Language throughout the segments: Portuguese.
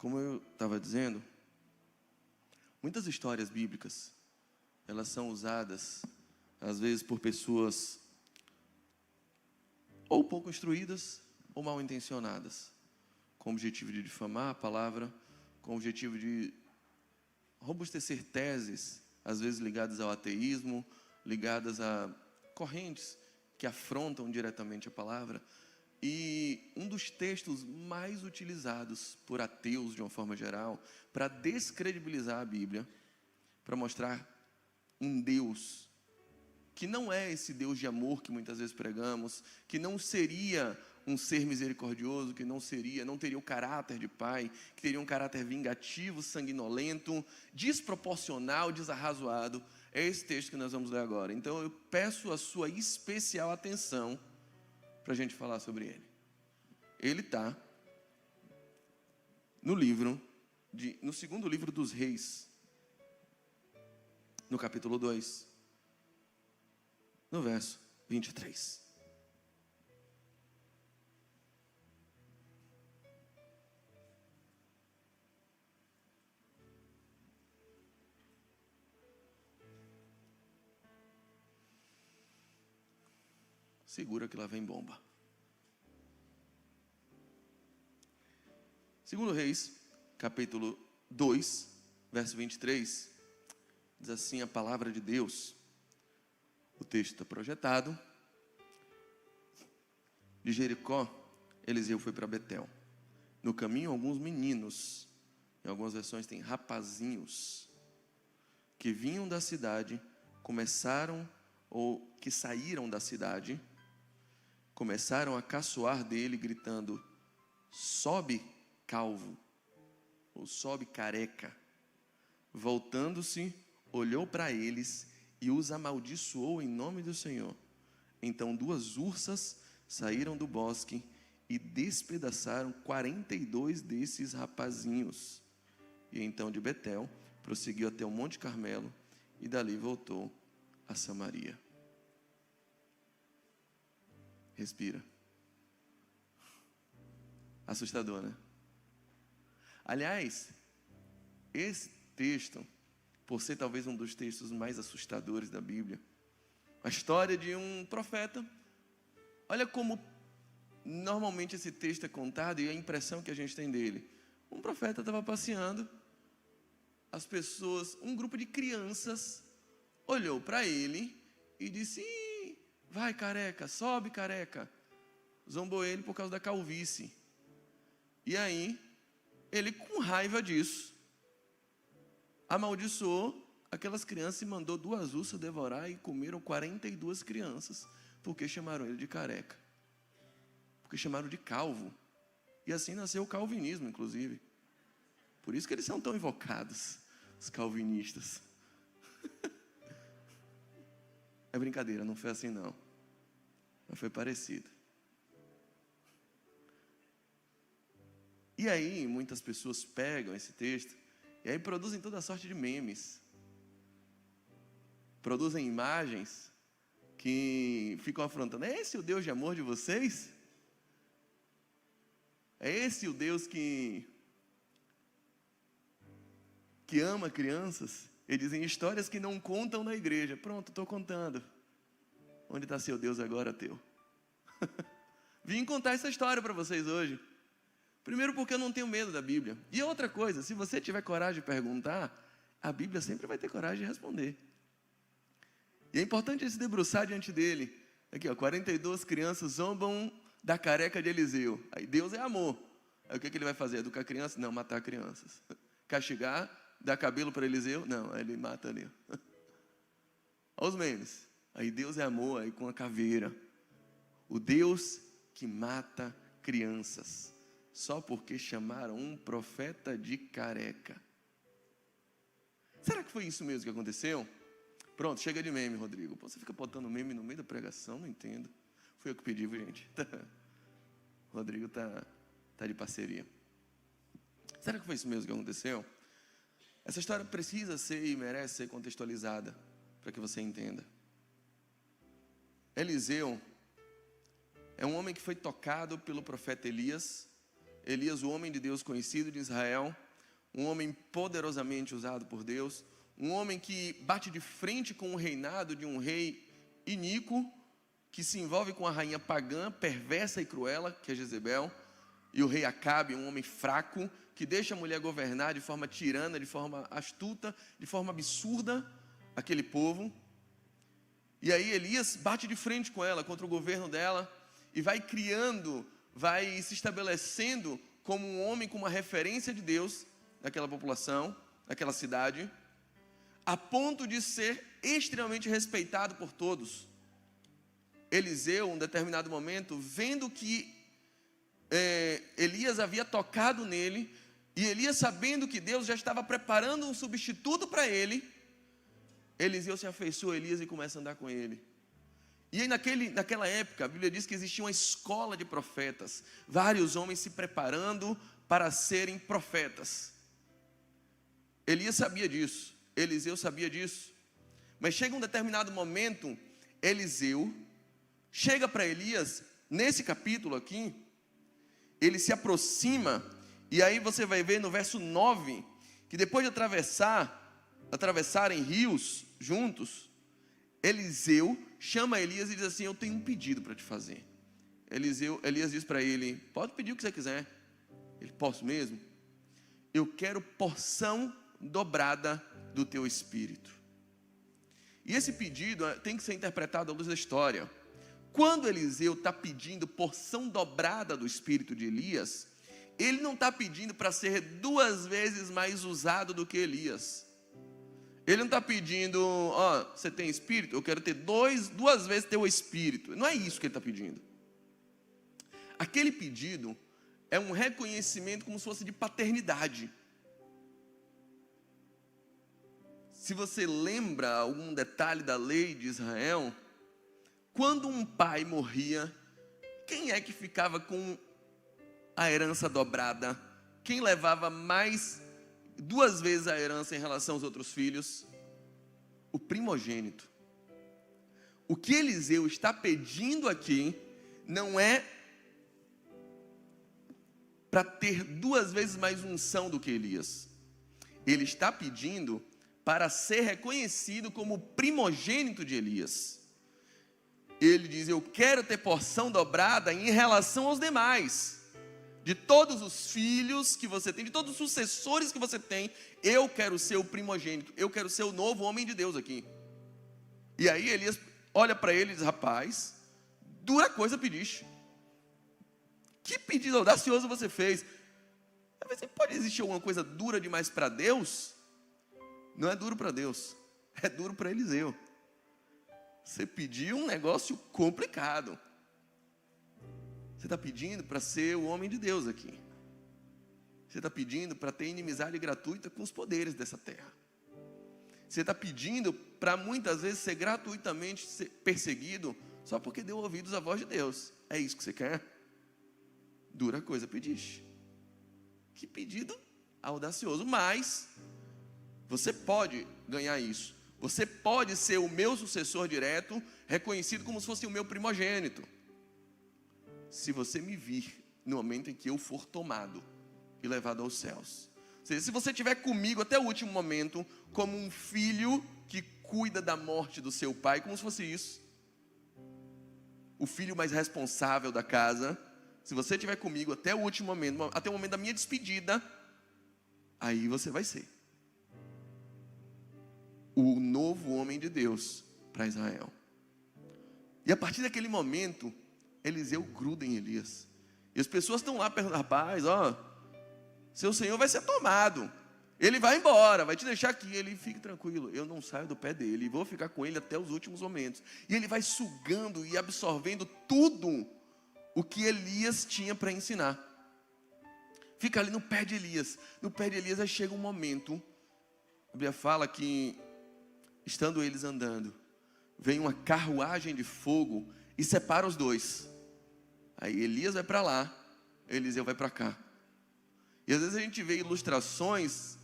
como eu estava dizendo, muitas histórias bíblicas, elas são usadas, às vezes, por pessoas ou pouco instruídas ou mal intencionadas, com o objetivo de difamar a palavra, com o objetivo de robustecer teses, às vezes ligadas ao ateísmo, ligadas a correntes que afrontam diretamente a palavra. E um dos textos mais utilizados por ateus, de uma forma geral, para descredibilizar a Bíblia, para mostrar um Deus que não é esse Deus de amor que muitas vezes pregamos, que não seria um ser misericordioso, que não teria o caráter de pai, que teria um caráter vingativo, sanguinolento, desproporcional, desarrazoado. É esse texto que nós vamos ler agora. Então eu peço a sua especial atenção para a gente falar sobre ele. Ele está no segundo livro dos Reis, no capítulo 2, no verso 23. Segura que lá vem bomba. Segundo Reis, capítulo 2, verso 23, diz assim a palavra de Deus. O texto está projetado. De Jericó, Eliseu foi para Betel. No caminho, alguns meninos, em algumas versões tem rapazinhos, que vinham da cidade, que saíram da cidade, começaram a caçoar dele, gritando: sobe, calvo, ou sobe, careca. Voltando-se, olhou para eles e os amaldiçoou em nome do Senhor. Então 2 ursas saíram do bosque e despedaçaram 42 desses rapazinhos. E então de Betel prosseguiu até o Monte Carmelo e dali voltou a Samaria. Respira. Assustador, né? Aliás, esse texto, por ser talvez um dos textos mais assustadores da Bíblia, a história de um profeta. Olha como normalmente esse texto é contado e a impressão que a gente tem dele. Um profeta estava passeando, as pessoas, um grupo de crianças, olhou para ele e disse: vai careca, sobe careca. Zombou ele por causa da calvície. E aí, ele com raiva disso, amaldiçoou aquelas crianças e mandou 2 ursas devorar e comeram 42 crianças, porque chamaram ele de careca, porque chamaram de calvo. E assim nasceu o calvinismo, inclusive. Por isso que eles são tão invocados, os calvinistas. É brincadeira, não foi assim não, mas foi parecido. E aí muitas pessoas pegam esse texto e aí produzem toda sorte de memes, produzem imagens que ficam afrontando: é esse o Deus de amor de vocês? É esse o Deus que ama crianças? E dizem histórias que não contam na igreja. Pronto, estou contando. Onde está seu Deus agora, teu? Vim contar essa história para vocês hoje. Primeiro porque eu não tenho medo da Bíblia. E outra coisa, se você tiver coragem de perguntar, a Bíblia sempre vai ter coragem de responder. E é importante se debruçar diante dele. Aqui, 42 crianças zombam da careca de Eliseu. Aí Deus é amor. Aí o que ele vai fazer? Educar crianças? Não, matar crianças. Castigar? Dar cabelo para Eliseu? Não, aí ele mata ali. Olha os memes. Aí Deus é amor, aí com a caveira. O Deus que mata crianças, só porque chamaram um profeta de careca. Será que foi isso mesmo que aconteceu? Pronto, chega de meme, Rodrigo. Pô, você fica botando meme no meio da pregação? Não entendo. Fui eu que pedi, gente. O Rodrigo tá de parceria. Será que foi isso mesmo que aconteceu? Essa história precisa ser e merece ser contextualizada para que você entenda. Eliseu é um homem que foi tocado pelo profeta Elias. Elias, o homem de Deus conhecido de Israel, um homem poderosamente usado por Deus, um homem que bate de frente com o reinado de um rei iníquo, que se envolve com a rainha pagã, perversa e cruela, que é Jezebel, e o rei Acabe, um homem fraco, que deixa a mulher governar de forma tirana, de forma astuta, de forma absurda, aquele povo. E aí Elias bate de frente com ela, contra o governo dela, e vai criando, vai se estabelecendo como um homem com uma referência de Deus naquela população, naquela cidade, a ponto de ser extremamente respeitado por todos. Eliseu, em um determinado momento, vendo que Elias havia tocado nele, e Elias sabendo que Deus já estava preparando um substituto para ele, Eliseu se afeiçoa a Elias e começa a andar com ele. E aí naquela época, a Bíblia diz que existia uma escola de profetas, vários homens se preparando para serem profetas. Elias sabia disso, Eliseu sabia disso, mas chega um determinado momento, Eliseu chega para Elias, nesse capítulo aqui, ele se aproxima, e aí você vai ver no verso 9, que depois de atravessarem rios juntos, Eliseu chama Elias e diz assim: eu tenho um pedido para te fazer. Elias diz para ele: pode pedir o que você quiser. Ele: posso mesmo? Eu quero porção dobrada do teu espírito. E esse pedido tem que ser interpretado à luz da história. Quando Eliseu está pedindo porção dobrada do espírito de Elias, ele não está pedindo para ser 2 vezes mais usado do que Elias. Ele não está pedindo: você tem espírito? Eu quero ter 2 vezes teu espírito. Não é isso que ele está pedindo. Aquele pedido é um reconhecimento como se fosse de paternidade. Se você lembra algum detalhe da lei de Israel, quando um pai morria, quem é que ficava com a herança dobrada? Quem levava mais 2 vezes a herança em relação aos outros filhos? O primogênito. O que Eliseu está pedindo aqui não é para ter 2 vezes mais unção do que Elias. Ele está pedindo para ser reconhecido como primogênito de Elias. Ele diz: eu quero ter porção dobrada em relação aos demais. De todos os filhos que você tem, de todos os sucessores que você tem, eu quero ser o primogênito, eu quero ser o novo homem de Deus aqui. E aí Elias olha para ele e diz: rapaz, dura coisa pediste. Que pedido audacioso você fez. Pode existir alguma coisa dura demais para Deus? Não é duro para Deus, é duro para Eliseu. Você pediu um negócio complicado. Você está pedindo para ser o homem de Deus aqui. Você está pedindo para ter inimizade gratuita com os poderes dessa terra. Você está pedindo para muitas vezes ser gratuitamente perseguido só porque deu ouvidos à voz de Deus. É isso que você quer? Dura coisa pediste. Que pedido audacioso. Mas você pode ganhar isso. Você pode ser o meu sucessor direto, reconhecido como se fosse o meu primogênito, se você me vir no momento em que eu for tomado e levado aos céus. Ou seja, se você estiver comigo até o último momento, como um filho que cuida da morte do seu pai, como se fosse isso, o filho mais responsável da casa. Se você estiver comigo até o último momento, até o momento da minha despedida, aí você vai ser o novo homem de Deus para Israel. E a partir daquele momento, Eliseu gruda em Elias. E as pessoas estão lá perguntando: rapaz, seu senhor vai ser tomado. Ele vai embora, vai te deixar aqui. Ele: fique tranquilo, eu não saio do pé dele, vou ficar com ele até os últimos momentos. E ele vai sugando e absorvendo tudo o que Elias tinha para ensinar. Fica ali no pé de Elias. No pé de Elias, aí chega um momento, a Bíblia fala que, estando eles andando, vem uma carruagem de fogo e separa os dois. Aí Elias vai para lá, Eliseu vai para cá. E às vezes a gente vê ilustrações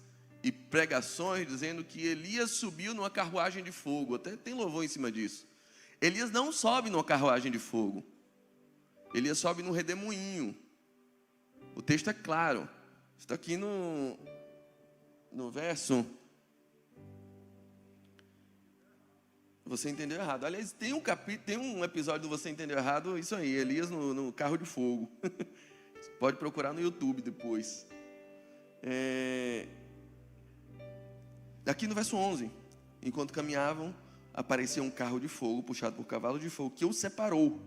e pregações dizendo que Elias subiu numa carruagem de fogo. Até tem louvor em cima disso. Elias não sobe numa carruagem de fogo. Elias sobe num redemoinho. O texto é claro. Está aqui no verso. Você entendeu errado. Aliás, tem um episódio do Você Entendeu Errado, isso aí, Elias no carro de fogo. Pode procurar no YouTube depois. Aqui no verso 11, enquanto caminhavam, apareceu um carro de fogo, puxado por cavalo de fogo, que o separou.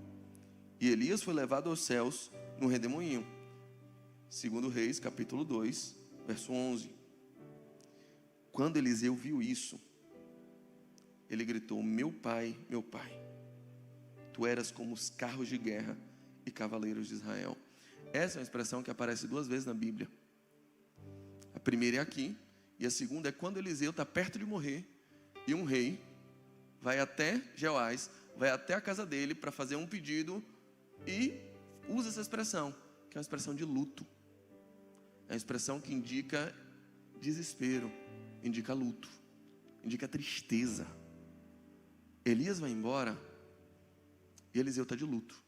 E Elias foi levado aos céus num redemoinho. 2 Reis, capítulo 2, verso 11. Quando Eliseu viu isso, ele gritou: meu pai, tu eras como os carros de guerra e cavaleiros de Israel. Essa é uma expressão que aparece 2 vezes na Bíblia. A primeira é aqui, e a segunda é quando Eliseu está perto de morrer, e um rei vai até Jeoás, vai até a casa dele para fazer um pedido, e usa essa expressão, que é uma expressão de luto. É uma expressão que indica desespero, indica luto, indica tristeza. Elias vai embora e Eliseu está de luto.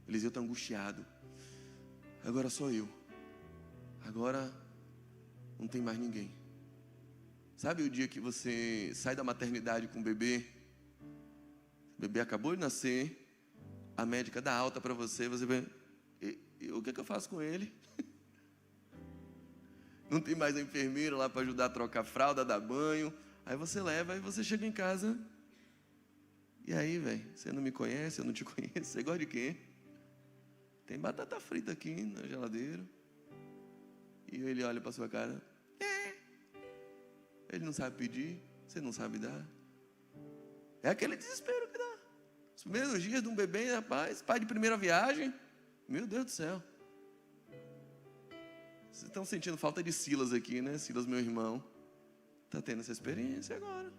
Eliseu está angustiado. Agora sou eu. Agora não tem mais ninguém. Sabe o dia que você sai da maternidade com o bebê acabou de nascer, a médica dá alta para você, você vê, o que eu faço com ele? Não tem mais a enfermeira lá para ajudar a trocar a fralda, dar banho. Aí você leva, aí você chega em casa. E aí, velho, você não me conhece, eu não te conheço. Você gosta de quê? Tem batata frita aqui na geladeira. E ele olha para sua cara. Ele não sabe pedir, você não sabe dar. É aquele desespero que dá. Os primeiros dias de um bebê, rapaz, pai de primeira viagem. Meu Deus do céu. Vocês estão sentindo falta de Silas aqui, né? Silas, meu irmão. Está tendo essa experiência agora.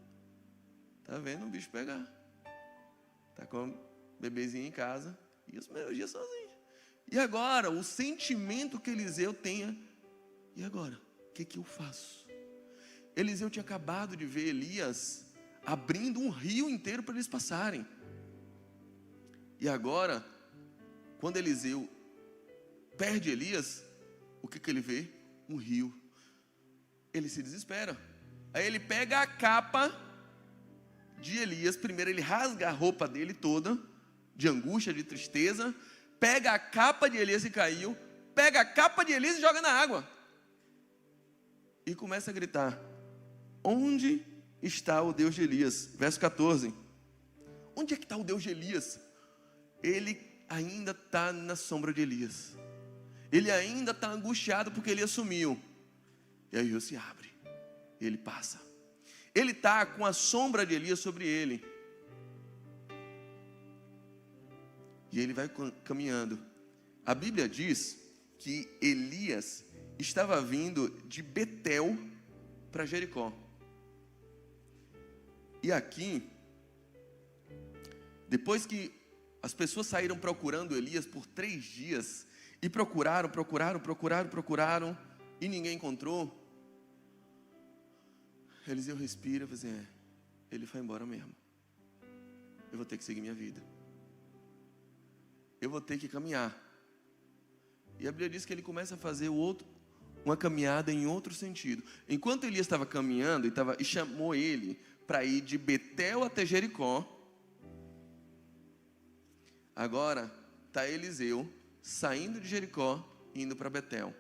Está vendo o bicho pegar. Está com o bebezinho em casa. E os meus dias sozinho. E agora, o sentimento que Eliseu tenha. E agora? O que eu faço? Eliseu tinha acabado de ver Elias abrindo um rio inteiro para eles passarem. E agora, quando Eliseu perde Elias, o que ele vê? Um rio. Ele se desespera. Aí ele pega a capa de Elias. Primeiro ele rasga a roupa dele toda, de angústia, de tristeza. Pega a capa de Elias que caiu. Pega a capa de Elias e joga na água. E começa a gritar: onde está o Deus de Elias? Verso 14. Onde é que está o Deus de Elias? Ele ainda está na sombra de Elias. Ele ainda está angustiado porque Elias sumiu. E aí o rio se abre. E ele passa. Ele está com a sombra de Elias sobre ele. E ele vai caminhando. A Bíblia diz que Elias estava vindo de Betel para Jericó. E aqui, depois que as pessoas saíram procurando Elias por 3 dias, e procuraram, e ninguém encontrou, Eliseu respira e fala assim: ele foi embora mesmo. Eu vou ter que seguir minha vida. Eu vou ter que caminhar. E a Bíblia diz que ele começa a fazer uma caminhada em outro sentido. Enquanto Elias estava caminhando e chamou ele para ir de Betel até Jericó, agora está Eliseu saindo de Jericó e indo para Betel,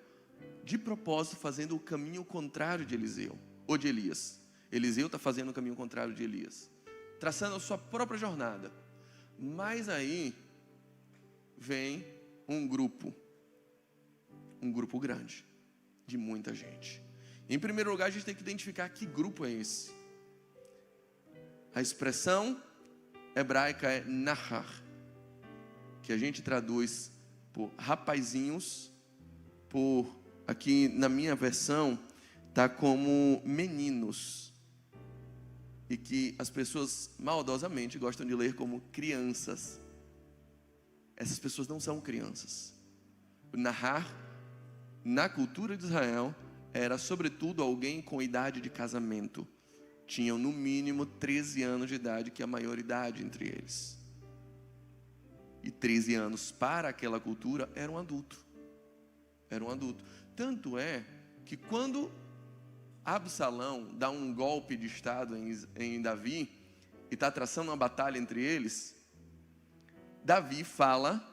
de propósito fazendo o caminho contrário de Eliseu, ou de Elias. Eliseu está fazendo o caminho contrário de Elias, traçando a sua própria jornada. Mas aí vem um grupo grande, de muita gente. Em primeiro lugar, a gente tem que identificar que grupo é esse. A expressão hebraica é nahar, que a gente traduz por rapazinhos, aqui na minha versão está como meninos, e que as pessoas maldosamente gostam de ler como crianças. Essas pessoas não são crianças. O nahar, na cultura de Israel, era sobretudo alguém com idade de casamento. Tinham no mínimo 13 anos de idade, que é a maioridade entre eles. E 13 anos para aquela cultura era um adulto. era um adulto. Tanto é que quando Absalão dá um golpe de estado em Davi e está traçando uma batalha entre eles, Davi fala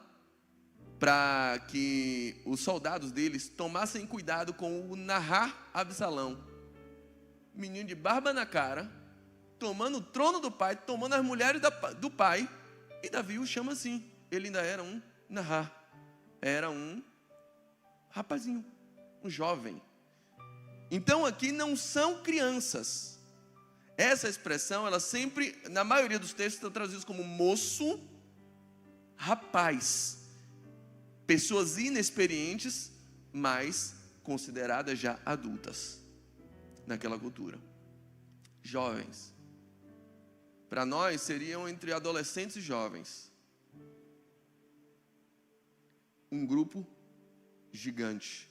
para que os soldados deles tomassem cuidado com o Nahar Absalão, menino de barba na cara, tomando o trono do pai, tomando as mulheres do pai, e Davi o chama assim. Ele ainda era um Nahar, era um rapazinho, um jovem. Então aqui não são crianças. Essa expressão, ela sempre, na maioria dos textos, está traduzida como moço, rapaz. Pessoas inexperientes, mas consideradas já adultas naquela cultura. Jovens. Para nós seriam entre adolescentes e jovens. Um grupo gigante.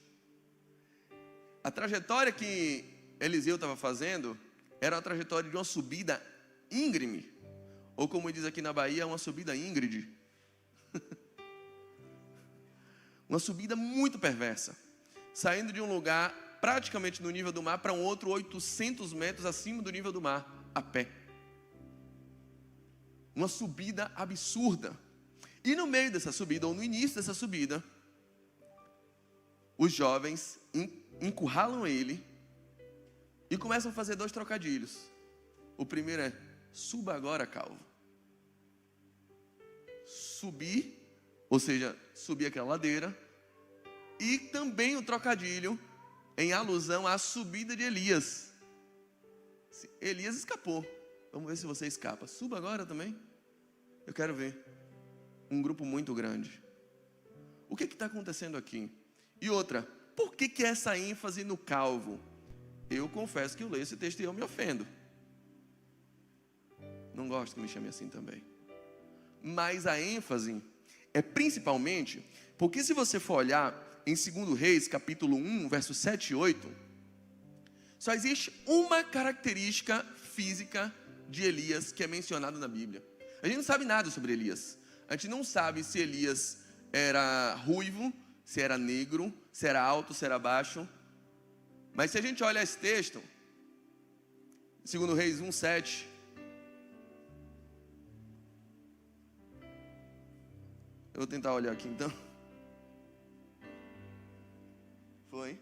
A trajetória que Eliseu estava fazendo era uma trajetória de uma subida íngreme, ou como diz aqui na Bahia, uma subida íngreme. Uma subida muito perversa, saindo de um lugar praticamente no nível do mar para um outro 800 metros acima do nível do mar, a pé. Uma subida absurda. E no meio dessa subida, ou no início dessa subida, os jovens encurralam ele e começam a fazer 2 trocadilhos. O primeiro é: suba agora, calvo. Subir, ou seja, subir aquela ladeira. E também o trocadilho em alusão à subida de Elias. Elias escapou. Vamos ver se você escapa. Suba agora também. Eu quero ver. Um grupo muito grande. O que está acontecendo aqui? E outra, por que essa ênfase no calvo? Eu confesso que eu leio esse texto e eu me ofendo. Não gosto que me chame assim também. Mas a ênfase é principalmente porque, se você for olhar em 2 Reis, capítulo 1, versos 7 e 8, só existe uma característica física de Elias que é mencionada na Bíblia. A gente não sabe nada sobre Elias. A gente não sabe se Elias era ruivo, se era negro, se era alto, se era baixo. Mas se a gente olha esse texto, 2 Reis 1, 7, eu vou tentar olhar aqui então. Foi.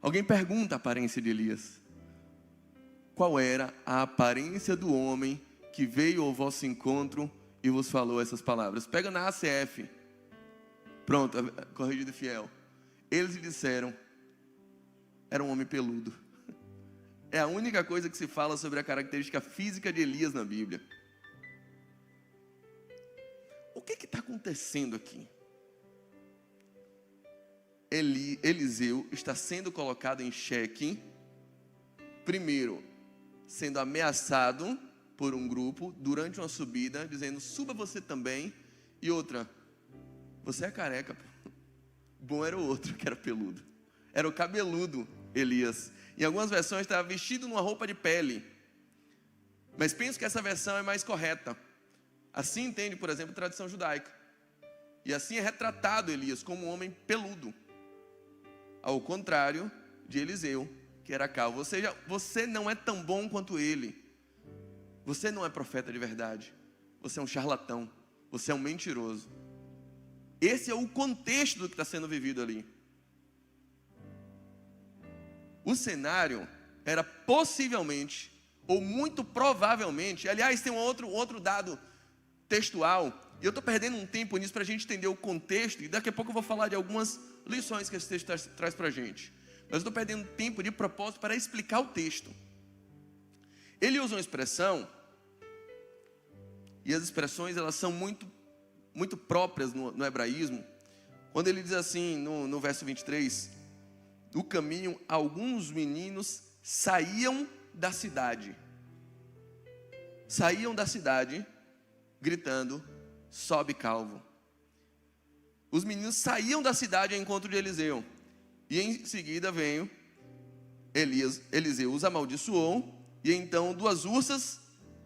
Alguém pergunta a aparência de Elias. Qual era a aparência do homem que veio ao vosso encontro e vos falou essas palavras? Pega na ACF. Pronto, corrigido e fiel. Eles lhe disseram: era um homem peludo. É a única coisa que se fala sobre a característica física de Elias na Bíblia. O que está acontecendo aqui? Eliseu está sendo colocado em xeque. Primeiro, sendo ameaçado por um grupo durante uma subida, dizendo: suba você também. E outra: você é careca. Bom era o outro, que era peludo. Era o cabeludo Elias. Em algumas versões estava vestido numa roupa de pele. Mas penso que essa versão é mais correta. Assim entende, por exemplo, a tradição judaica. E assim é retratado Elias como um homem peludo. Ao contrário de Eliseu, que era calvo. Ou seja, você não é tão bom quanto ele. Você não é profeta de verdade. Você é um charlatão. Você é um mentiroso. Esse é o contexto do que está sendo vivido ali. O cenário era possivelmente, ou muito provavelmente, aliás, tem um outro dado textual, e eu estou perdendo um tempo nisso para a gente entender o contexto, e daqui a pouco eu vou falar de algumas lições que esse texto traz para a gente. Mas eu estou perdendo tempo de propósito para explicar o texto. Ele usa uma expressão, e as expressões elas são muito próprias no hebraísmo, quando ele diz assim, no verso 23, no caminho, alguns meninos saíam da cidade, gritando: sobe, calvo. Os meninos saíam da cidade ao encontro de Eliseu, e em seguida veio Eliseu os amaldiçoou, e então 2 ursas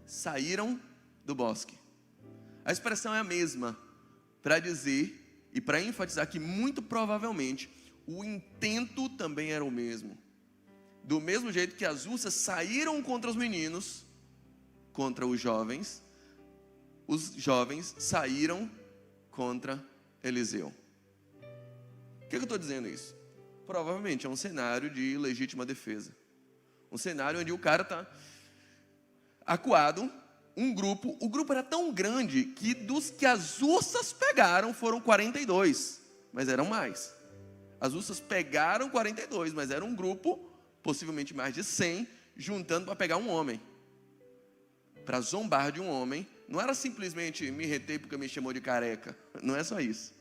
saíram do bosque. A expressão é a mesma para dizer E para enfatizar que muito provavelmente o intento também era o mesmo. Do mesmo jeito que as ursas saíram contra os meninos, contra os jovens saíram contra Eliseu. Por que eu estou dizendo isso? Provavelmente é um cenário de legítima defesa. Um cenário onde o cara está acuado, o grupo era tão grande que dos que as ursas pegaram foram 42, mas eram mais. As ursas pegaram 42, mas era um grupo, possivelmente mais de 100, juntando para pegar um homem. Para zombar de um homem, não era simplesmente me reter porque me chamou de careca, não é só isso.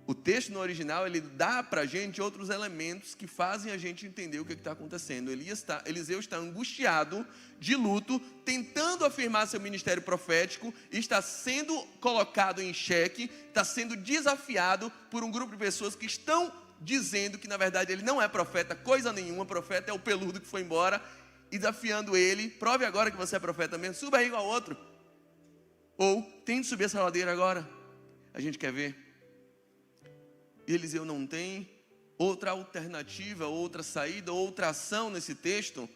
O texto no original, ele dá para a gente outros elementos que fazem a gente entender o que está acontecendo. Eliseu está angustiado, de luto, tentando afirmar seu ministério profético, e está sendo colocado em xeque, está sendo desafiado por um grupo de pessoas que estão dizendo que na verdade ele não é profeta, coisa nenhuma, profeta é o peludo que foi embora, e desafiando ele, prove agora que você é profeta mesmo, suba aí igual outro, ou tente subir essa ladeira agora, a gente quer ver. E Eliseu não tem outra alternativa, outra saída, outra ação nesse texto,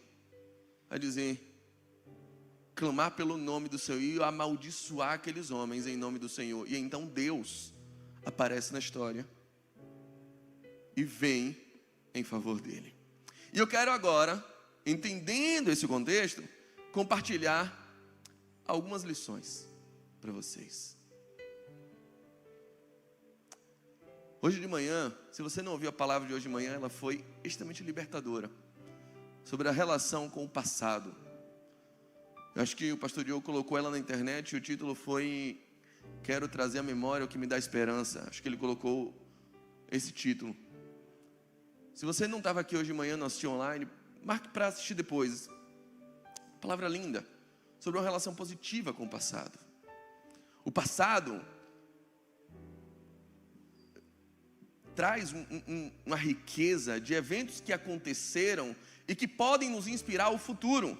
a dizer, clamar pelo nome do Senhor e amaldiçoar aqueles homens em nome do Senhor. E então Deus aparece na história e vem em favor dele. E eu quero agora, entendendo esse contexto, compartilhar algumas lições para vocês. Hoje de manhã, se você não ouviu a palavra de hoje de manhã, ela foi extremamente libertadora, sobre a relação com o passado. Eu acho que o pastor Diogo colocou ela na internet e o título foi Quero trazer à memória o que me dá esperança. Acho que ele colocou esse título. Se você não estava aqui hoje de manhã, não assistiu online, marque para assistir depois. Palavra linda, sobre uma relação positiva com o passado. O passado traz uma riqueza de eventos que aconteceram e que podem nos inspirar ao futuro,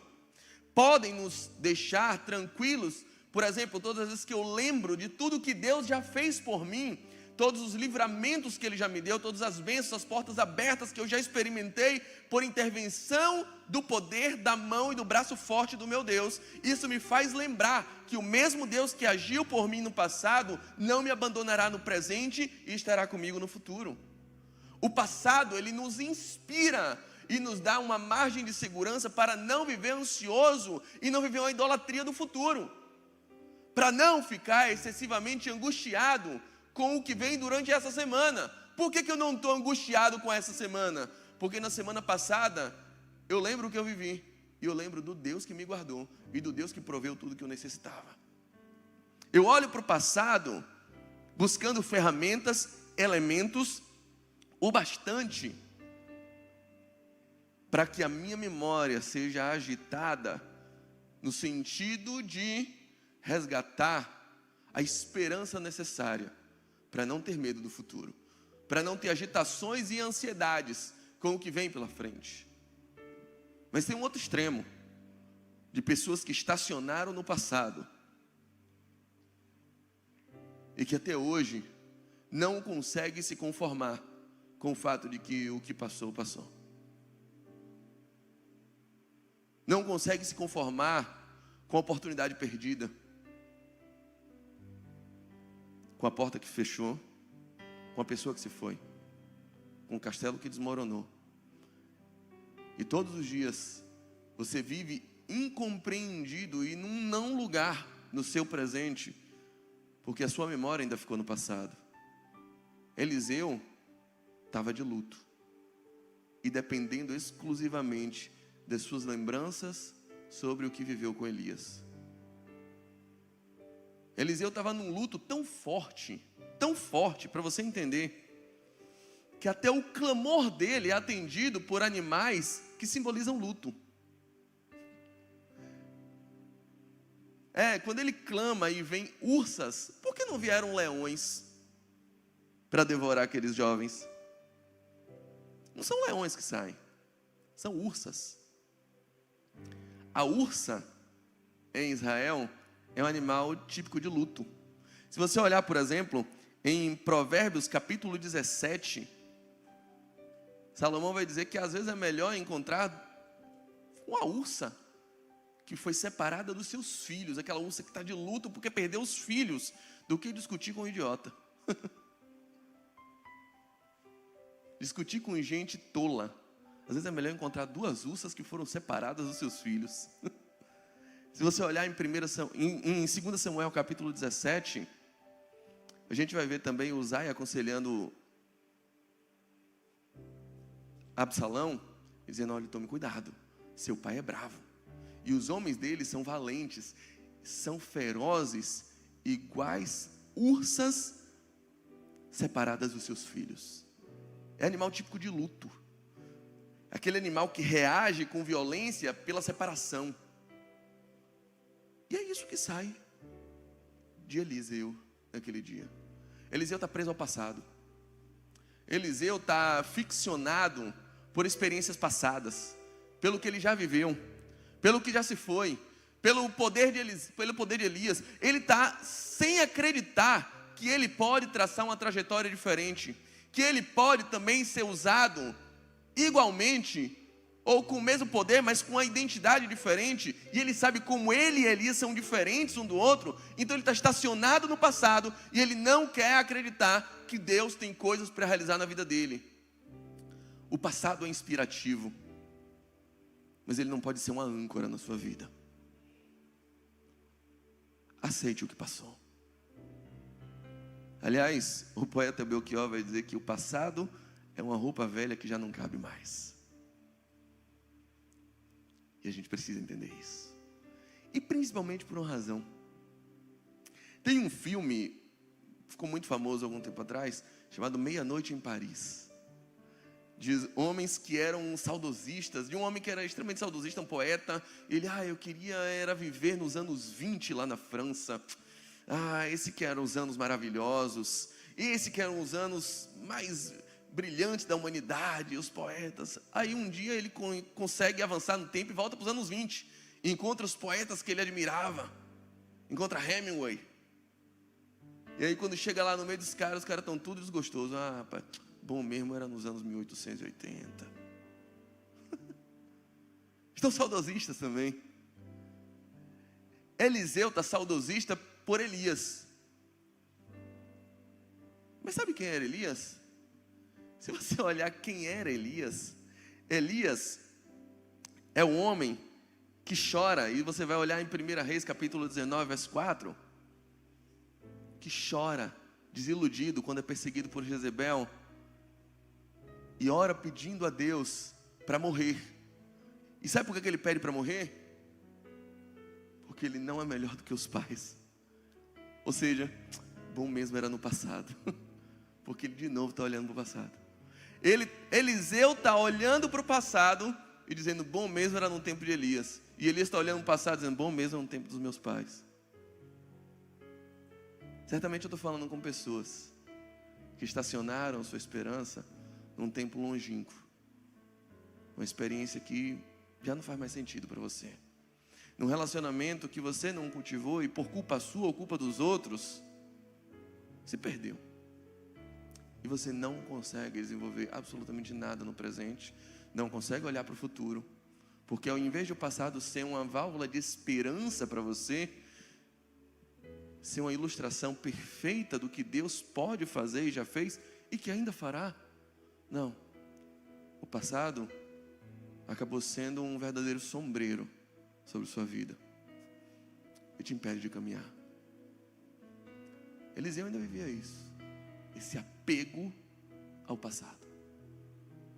podem nos deixar tranquilos. Por exemplo, todas as vezes que eu lembro de tudo que Deus já fez por mim, todos os livramentos que Ele já me deu, todas as bênçãos, as portas abertas que eu já experimentei por intervenção do poder da mão e do braço forte do meu Deus, isso me faz lembrar que o mesmo Deus que agiu por mim no passado, não me abandonará no presente e estará comigo no futuro. O passado, ele nos inspira e nos dá uma margem de segurança para não viver ansioso e não viver uma idolatria do futuro, para não ficar excessivamente angustiado com o que vem durante essa semana. Por que eu não estou angustiado com essa semana? Porque na semana passada, eu lembro o que eu vivi, e eu lembro do Deus que me guardou, e do Deus que proveu tudo que eu necessitava. Eu olho para o passado, buscando ferramentas, elementos, o bastante, para que a minha memória seja agitada, no sentido de resgatar a esperança necessária, para não ter medo do futuro, para não ter agitações e ansiedades com o que vem pela frente. Mas tem um outro extremo, de pessoas que estacionaram no passado, e que até hoje não conseguem se conformar com o fato de que o que passou, passou. Não conseguem se conformar com a oportunidade perdida, com a porta que fechou, com a pessoa que se foi, com o castelo que desmoronou. E todos os dias você vive incompreendido e num não lugar no seu presente, porque a sua memória ainda ficou no passado. Eliseu estava de luto e dependendo exclusivamente das suas lembranças sobre o que viveu com Elias. Eliseu estava num luto tão forte, para você entender, que até o clamor dele é atendido por animais que simbolizam luto. Quando ele clama e vem ursas, por que não vieram leões para devorar aqueles jovens? Não são leões que saem, são ursas. A ursa, em Israel, é um animal típico de luto. Se você olhar, por exemplo, em Provérbios capítulo 17, Salomão vai dizer que às vezes é melhor encontrar uma ursa que foi separada dos seus filhos, aquela ursa que está de luto porque perdeu os filhos, do que discutir com um idiota. Discutir com gente tola. Às vezes é melhor encontrar duas ursas que foram separadas dos seus filhos. Se você olhar em 2 Samuel capítulo 17, a gente vai ver também Uzai aconselhando Absalão, dizendo: olha, tome cuidado, seu pai é bravo. E os homens dele são valentes, são ferozes, iguais ursas separadas dos seus filhos. É animal típico de luto. Aquele animal que reage com violência pela separação. E é isso que sai de Eliseu naquele dia. Eliseu está preso ao passado. Eliseu está ficcionado por experiências passadas, pelo que ele já viveu, pelo que já se foi, pelo poder de Elias. Ele está sem acreditar que ele pode traçar uma trajetória diferente, que ele pode também ser usado igualmente, ou com o mesmo poder, mas com uma identidade diferente. E ele sabe como ele e Elias são diferentes um do outro. Então ele está estacionado no passado, e ele não quer acreditar que Deus tem coisas para realizar na vida dele. O passado é inspirativo, mas ele não pode ser uma âncora na sua vida. Aceite o que passou. Aliás, o poeta Belchior vai dizer que o passado é uma roupa velha que já não cabe mais. E a gente precisa entender isso. E principalmente por uma razão. Tem um filme, ficou muito famoso há algum tempo atrás, chamado Meia-Noite em Paris. De homens que eram saudosistas, de um homem que era extremamente saudosista, um poeta. Ele, eu queria era viver nos anos 20 lá na França. Esse que eram os anos maravilhosos. Esse que eram os anos mais brilhantes da humanidade, os poetas. Aí um dia ele consegue avançar no tempo e volta para os anos 20. E encontra os poetas que ele admirava. Encontra Hemingway. E aí quando chega lá no meio dos caras, os caras estão tudo desgostosos. Rapaz, bom mesmo era nos anos 1880. Estão saudosistas também. Eliseu está saudosista por Elias. Mas sabe quem era Elias? Se você olhar quem era Elias, Elias é o homem que chora, e você vai olhar em 1 Reis capítulo 19, verso 4, que chora, desiludido quando é perseguido por Jezebel, e ora pedindo a Deus para morrer. E sabe por que ele pede para morrer? Porque ele não é melhor do que os pais. Ou seja, bom mesmo era no passado. Porque ele de novo está olhando para o passado. Eliseu está olhando para o passado e dizendo, bom mesmo era no tempo de Elias. E Elias está olhando para o passado dizendo, bom mesmo era no tempo dos meus pais. Certamente eu estou falando com pessoas que estacionaram sua esperança num tempo longínquo. Uma experiência que já não faz mais sentido para você. Num relacionamento que você não cultivou e por culpa sua ou culpa dos outros, se perdeu. E você não consegue desenvolver absolutamente nada no presente, não consegue olhar para o futuro, porque ao invés de o passado ser uma válvula de esperança para você, ser uma ilustração perfeita do que Deus pode fazer e já fez e que ainda fará, não. O passado acabou sendo um verdadeiro sombreiro sobre sua vida e te impede de caminhar. Eliseu ainda vivia isso, esse apego ao passado.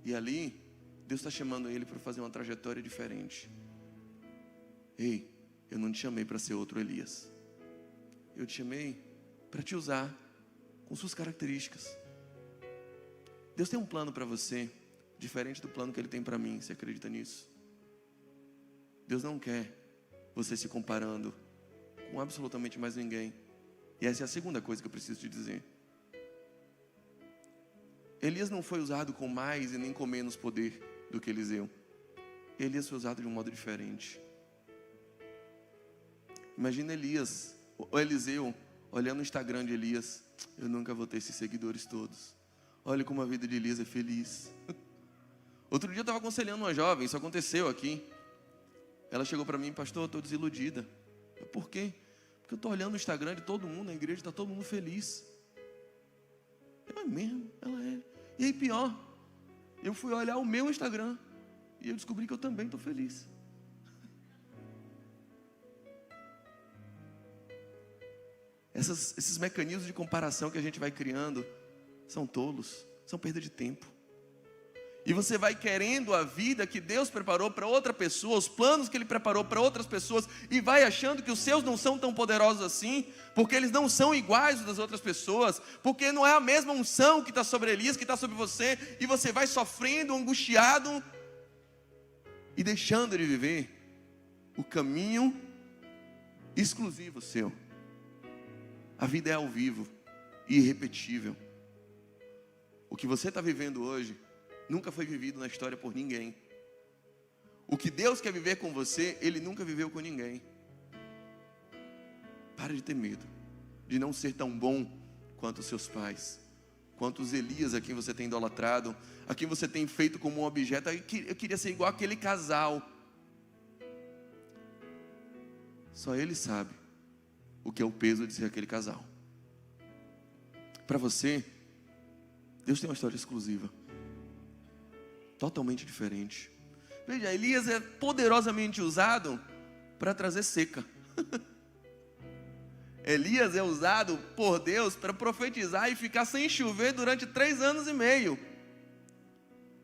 E ali, Deus está chamando ele para fazer uma trajetória diferente. Ei, eu não te chamei para ser outro Elias. Eu te chamei para te usar com suas características. Deus tem um plano para você, diferente do plano que Ele tem para mim. Você acredita nisso? Deus não quer você se comparando com absolutamente mais ninguém. E essa é a segunda coisa que eu preciso te dizer. Elias não foi usado com mais e nem com menos poder do que Eliseu. Elias foi usado de um modo diferente. Imagina Eliseu olhando o Instagram de Elias, eu nunca vou ter esses seguidores todos. Olha como a vida de Elias é feliz. Outro dia eu estava aconselhando uma jovem, isso aconteceu aqui. Ela chegou para mim, pastor, eu estou desiludida. Por quê? Porque eu estou olhando o Instagram de todo mundo, na igreja está todo mundo feliz. É mesmo, ela é. E aí pior, eu fui olhar o meu Instagram e eu descobri que eu também estou feliz. Esses mecanismos de comparação que a gente vai criando são tolos, são perda de tempo. E você vai querendo a vida que Deus preparou para outra pessoa, os planos que Ele preparou para outras pessoas, e vai achando que os seus não são tão poderosos assim, porque eles não são iguais aos das outras pessoas, porque não é a mesma unção que está sobre Elias, que está sobre você, e você vai sofrendo, angustiado, e deixando de viver o caminho exclusivo seu. A vida é ao vivo e irrepetível. O que você está vivendo hoje nunca foi vivido na história por ninguém. O que Deus quer viver com você, Ele nunca viveu com ninguém. Para de ter medo de não ser tão bom quanto os seus pais, quanto os Elias a quem você tem idolatrado, a quem você tem feito como um objeto. Eu queria ser igual aquele casal. Só ele sabe o que é o peso de ser aquele casal. Para você, Deus tem uma história exclusiva, totalmente diferente. Veja, Elias é poderosamente usado para trazer seca. Elias é usado por Deus para profetizar e ficar sem chover durante 3 anos e meio.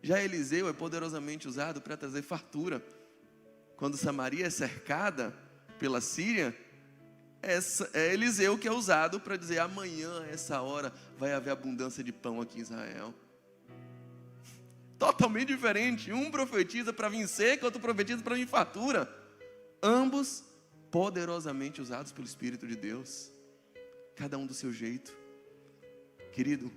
Já Eliseu é poderosamente usado para trazer fartura. Quando Samaria é cercada pela Síria, é Eliseu que é usado para dizer: amanhã, essa hora, vai haver abundância de pão aqui em Israel. Totalmente diferente. Um profetiza para vir seca, outro profetiza para vir fartura. Ambos poderosamente usados pelo Espírito de Deus. Cada um do seu jeito. Querido,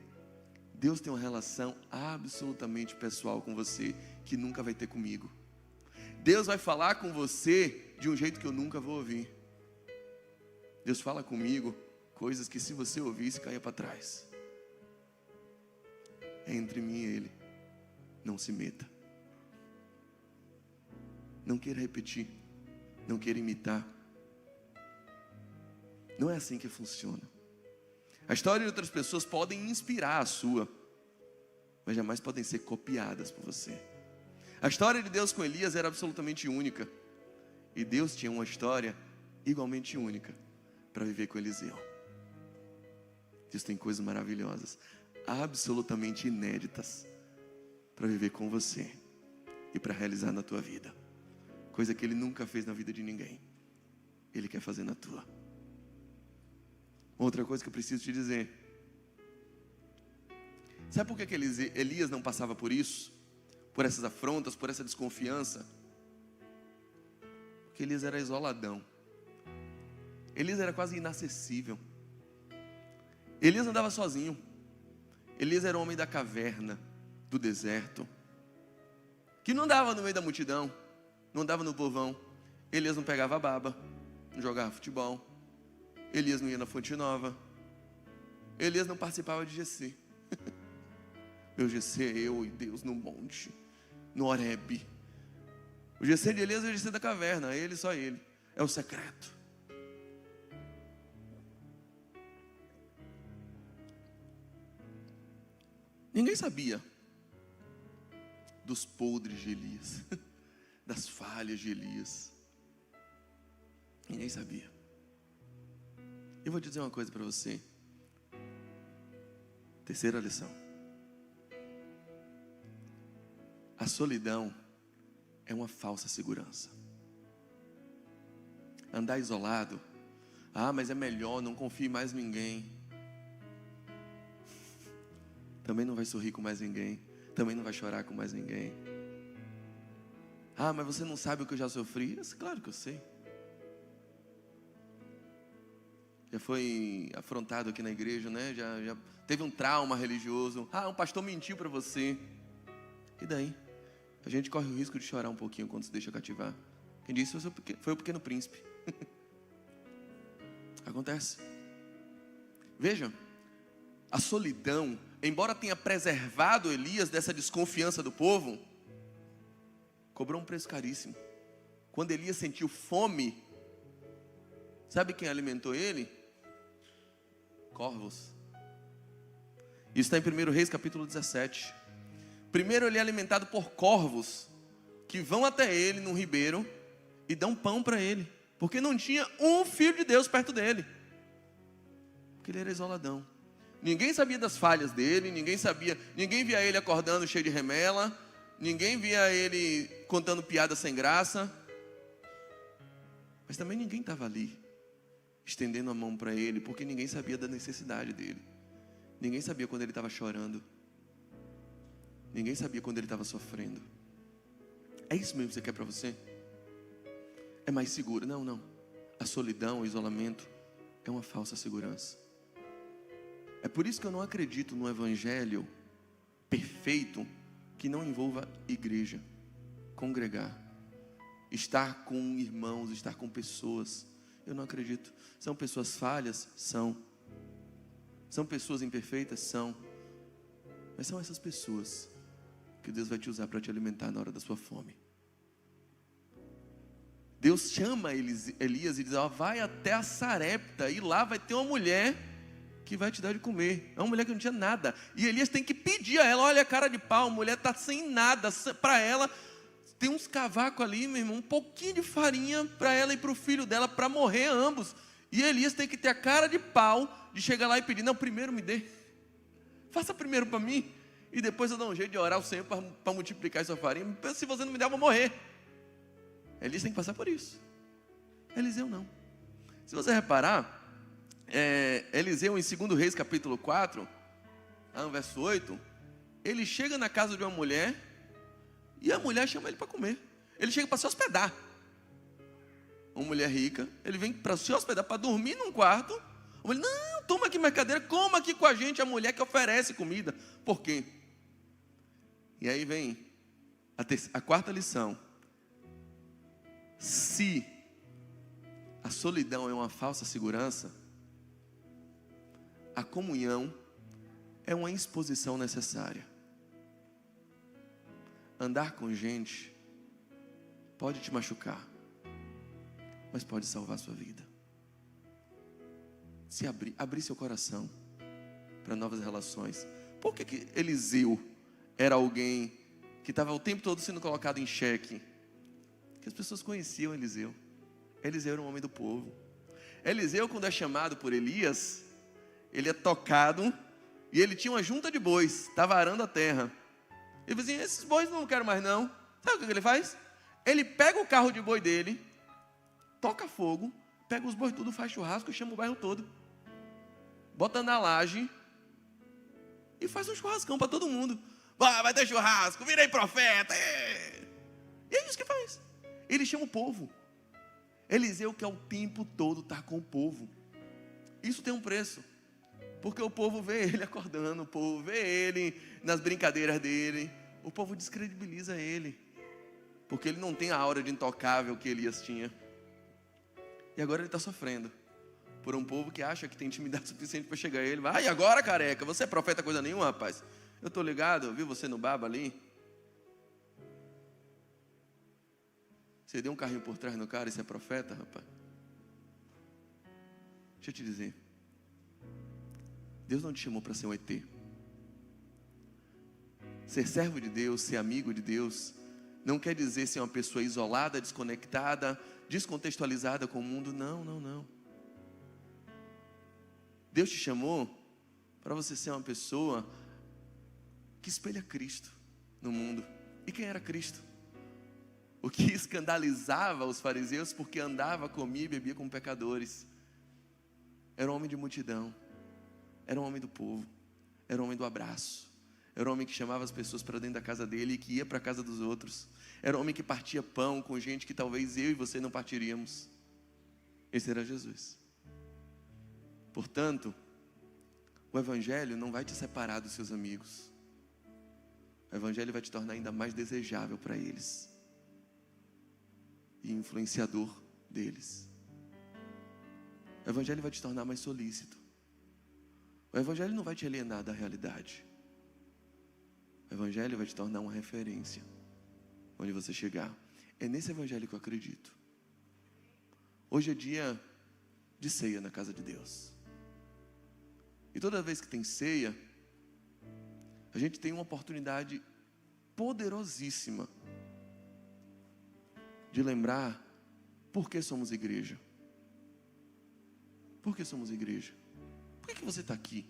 Deus tem uma relação absolutamente pessoal com você que nunca vai ter comigo. Deus vai falar com você de um jeito que eu nunca vou ouvir. Deus fala comigo coisas que, se você ouvisse, caia para trás. É entre mim e Ele. Não se meta. Não queira repetir. Não queira imitar. Não é assim que funciona. A história de outras pessoas podem inspirar a sua, mas jamais podem ser copiadas por você. A história de Deus com Elias era absolutamente única. E Deus tinha uma história igualmente única para viver com Eliseu. Deus tem coisas maravilhosas, absolutamente inéditas, para viver com você e para realizar na tua vida. Coisa que Ele nunca fez na vida de ninguém, Ele quer fazer na tua. Outra coisa que eu preciso te dizer: sabe por que Elias não passava por isso? Por essas afrontas, por essa desconfiança? Porque Elias era isoladão. Elias era quase inacessível. Elias andava sozinho. Elias era o homem da caverna, do deserto, que não andava no meio da multidão, não andava no povão. Elias não pegava baba, não jogava futebol. Elias não ia na Fonte Nova. Elias não participava de GC. Meu GC é eu e Deus no monte, no Horebe. O GC de Elias é o GC da caverna, ele, só ele. É o secreto. Ninguém sabia dos podres de Elias, das falhas de Elias. Ninguém sabia. Eu vou te dizer uma coisa para você. Terceira lição. A solidão é uma falsa segurança. Andar isolado, mas é melhor, não confie mais em ninguém. Também não vai sorrir com mais ninguém. Também não vai chorar com mais ninguém. Mas você não sabe o que eu já sofri? Claro que eu sei. Já foi afrontado aqui na igreja, né? Já teve um trauma religioso. Um pastor mentiu para você. E daí? A gente corre o risco de chorar um pouquinho quando se deixa cativar. Quem disse foi o Pequeno Príncipe. Acontece. Veja, a solidão, embora tenha preservado Elias dessa desconfiança do povo, cobrou um preço caríssimo. Quando Elias sentiu fome, sabe quem alimentou ele? Corvos. Isso está em 1 Reis capítulo 17. Primeiro ele é alimentado por corvos, que vão até ele num ribeiro e dão pão para ele, porque não tinha um filho de Deus perto dele, porque ele era isoladão. Ninguém sabia das falhas dele, ninguém via ele acordando cheio de remela, ninguém via ele contando piada sem graça, mas também ninguém estava ali estendendo a mão para ele, porque ninguém sabia da necessidade dele. Ninguém sabia quando ele estava chorando. Ninguém sabia quando ele estava sofrendo. É isso mesmo que você quer para você? É mais seguro? Não. A solidão, o isolamento é uma falsa segurança. É por isso que eu não acredito no evangelho perfeito que não envolva igreja, congregar, estar com irmãos, estar com pessoas. Eu não acredito. São pessoas falhas? São. São pessoas imperfeitas? São. Mas são essas pessoas que Deus vai te usar para te alimentar na hora da sua fome. Deus chama Elias e diz: vai até a Sarepta, e lá vai ter uma mulher que vai te dar de comer. É uma mulher que não tinha nada, e Elias tem que pedir a ela: olha, cara de pau, a mulher está sem nada. Para ela tem uns cavacos ali, meu irmão, um pouquinho de farinha para ela e para o filho dela, para morrer ambos. E Elias tem que ter a cara de pau de chegar lá e pedir: não, primeiro me dê, faça primeiro para mim, e depois eu dou um jeito de orar ao Senhor para multiplicar essa farinha. Se você não me der, eu vou morrer. Elias tem que passar por isso. Eliseu não. Se você reparar, Eliseu em 2 Reis capítulo 4, no verso 8, ele chega na casa de uma mulher, e a mulher chama ele para comer. Ele chega para se hospedar. Uma mulher rica, ele vem para se hospedar, para dormir num quarto. A mulher: não, toma aqui minha cadeira, coma aqui com a gente. A mulher que oferece comida. Por quê? E aí vem a quarta lição. Se a solidão é uma falsa segurança, a comunhão é uma exposição necessária. Andar com gente pode te machucar, mas pode salvar a sua vida. Se abrir seu coração para novas relações. Por que Eliseu era alguém que estava o tempo todo sendo colocado em xeque? Porque as pessoas conheciam Eliseu. Eliseu era um homem do povo. Eliseu, quando é chamado por Elias, ele é tocado, e ele tinha uma junta de bois, estava arando a terra. Ele falou assim: esses bois não quero mais não. Sabe o que ele faz? Ele pega o carro de boi dele, toca fogo, pega os bois tudo, faz churrasco e chama o bairro todo, bota na laje e faz um churrascão para todo mundo. Vai ter churrasco, virei profeta. E é isso que faz. Ele chama o povo. Eliseu quer o tempo todo estar com o povo. Isso tem um preço, porque o povo vê ele acordando, o povo vê ele nas brincadeiras dele, o povo descredibiliza ele, porque ele não tem a aura de intocável que Elias tinha. E agora ele está sofrendo por um povo que acha que tem intimidade suficiente para chegar a ele. E agora, careca, você é profeta coisa nenhuma, rapaz? Eu estou ligado, eu vi você no baba ali. Você deu um carrinho por trás no cara e você é profeta, rapaz? Deixa eu te dizer, Deus não te chamou para ser um ET. Ser servo de Deus, ser amigo de Deus, não quer dizer ser uma pessoa isolada, desconectada, descontextualizada com o mundo. Não. Deus te chamou para você ser uma pessoa que espelha Cristo no mundo. E quem era Cristo? O que escandalizava os fariseus, porque andava, comia e bebia com pecadores. Era um homem de multidão. Era um homem do povo. Era um homem do abraço. Era um homem que chamava as pessoas para dentro da casa dele e que ia para a casa dos outros. Era um homem que partia pão com gente que talvez eu e você não partiríamos. Esse era Jesus. Portanto, o evangelho não vai te separar dos seus amigos. O evangelho vai te tornar ainda mais desejável para eles e influenciador deles. O evangelho vai te tornar mais solícito. O Evangelho não vai te alienar da realidade. O Evangelho vai te tornar uma referência onde você chegar. É nesse Evangelho que eu acredito. Hoje é dia de ceia na casa de Deus. E toda vez que tem ceia, a gente tem uma oportunidade poderosíssima de lembrar por que somos igreja. Por que somos igreja? Por que você está aqui?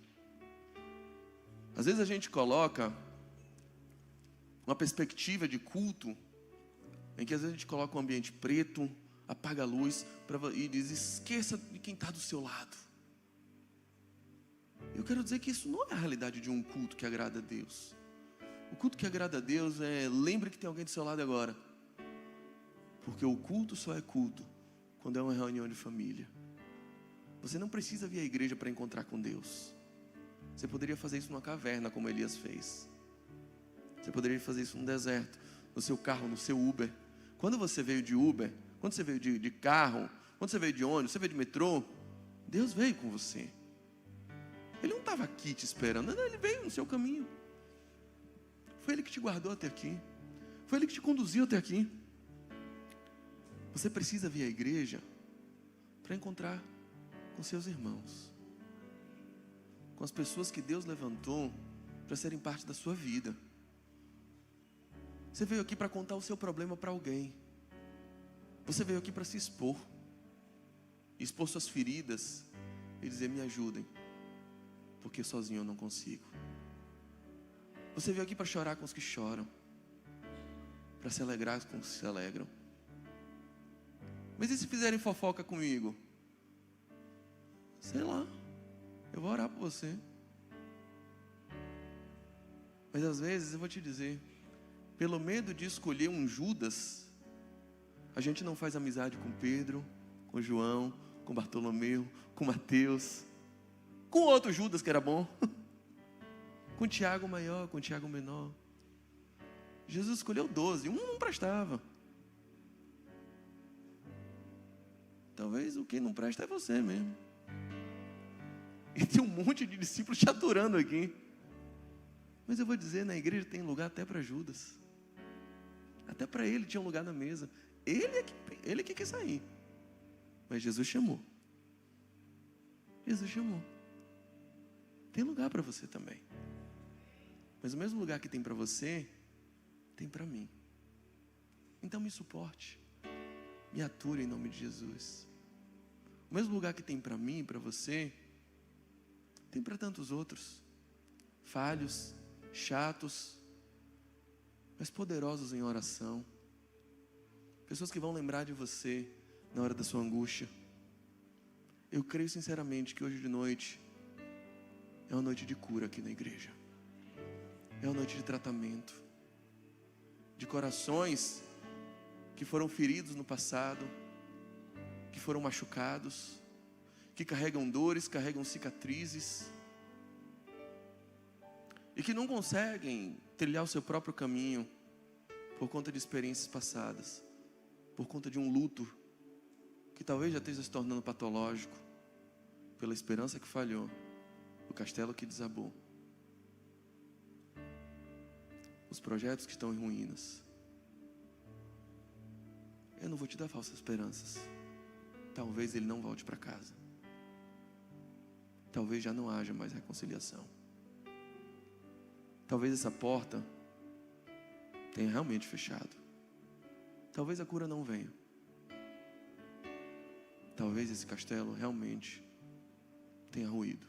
Às vezes a gente coloca uma perspectiva de culto em que às vezes a gente coloca um ambiente preto, apaga a luz e diz: esqueça de quem está do seu lado. Eu quero dizer que isso não é a realidade de um culto que agrada a Deus. O culto que agrada a Deus é: lembre que tem alguém do seu lado agora. Porque o culto só é culto quando é uma reunião de família. Você não precisa vir à igreja para encontrar com Deus. Você poderia fazer isso numa caverna, como Elias fez. Você poderia fazer isso no deserto, no seu carro, no seu Uber. Quando você veio de Uber, quando você veio de carro, quando você veio de ônibus, você veio de metrô, Deus veio com você. Ele não estava aqui te esperando, não, Ele veio no seu caminho. Foi Ele que te guardou até aqui. Foi Ele que te conduziu até aqui. Você precisa vir à igreja para encontrar com seus irmãos, com as pessoas que Deus levantou para serem parte da sua vida. Você veio aqui para contar o seu problema para alguém. Você veio aqui para se expor suas feridas e dizer: me ajudem, porque sozinho eu não consigo. Você veio aqui para chorar com os que choram, para se alegrar com os que se alegram. Mas e se fizerem fofoca comigo? Sei lá, eu vou orar por você. Mas às vezes eu vou te dizer, pelo medo de escolher um Judas, a gente não faz amizade com Pedro, com João, com Bartolomeu, com Mateus, com outro Judas que era bom, com Tiago maior, com Tiago menor. Jesus escolheu 12, um não prestava. Talvez o que não presta é você mesmo. E tem um monte de discípulos te aturando aqui. Mas eu vou dizer, na igreja tem lugar até para Judas. Até para ele tinha um lugar na mesa. Ele que quer sair. Mas Jesus chamou. Jesus chamou. Tem lugar para você também. Mas o mesmo lugar que tem para você, tem para mim. Então me suporte. Me ature em nome de Jesus. O mesmo lugar que tem para mim e para você, tem para tantos outros. Falhos, chatos, mas poderosos em oração. Pessoas que vão lembrar de você na hora da sua angústia. Eu creio sinceramente que hoje de noite é uma noite de cura aqui na igreja. É uma noite de tratamento. De corações que foram feridos no passado, que foram machucados, que carregam dores, carregam cicatrizes, e que não conseguem trilhar o seu próprio caminho por conta de experiências passadas, por conta de um luto que talvez já esteja se tornando patológico, pela esperança que falhou, o castelo que desabou, os projetos que estão em ruínas. Eu não vou te dar falsas esperanças. Talvez ele não volte para casa. Talvez já não haja mais reconciliação. Talvez essa porta tenha realmente fechado. Talvez a cura não venha. Talvez esse castelo realmente tenha ruído.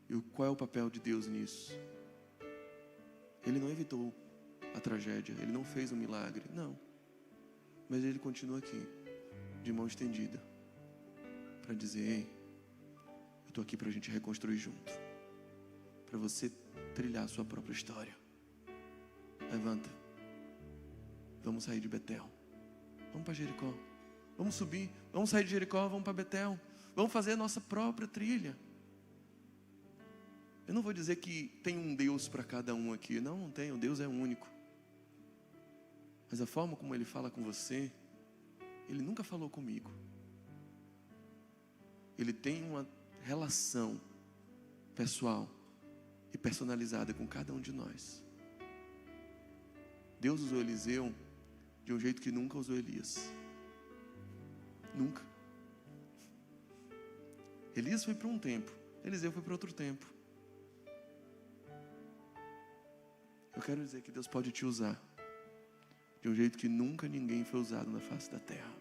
E qual é o papel de Deus nisso? Ele não evitou a tragédia, Ele não fez um milagre, não. Mas Ele continua aqui, de mão estendida, para dizer: ei, eu estou aqui para a gente reconstruir junto, para você trilhar a sua própria história. Levanta, vamos sair de Betel, vamos para Jericó, vamos subir, vamos sair de Jericó, vamos para Betel, vamos fazer a nossa própria trilha. Eu não vou dizer que tem um Deus para cada um aqui, não tem, o Deus é único. Mas a forma como Ele fala com você, Ele nunca falou comigo. Ele tem uma relação pessoal e personalizada com cada um de nós. Deus usou Eliseu de um jeito que nunca usou Elias. Nunca. Elias foi para um tempo, Eliseu foi para outro tempo. Eu quero dizer que Deus pode te usar de um jeito que nunca ninguém foi usado na face da terra.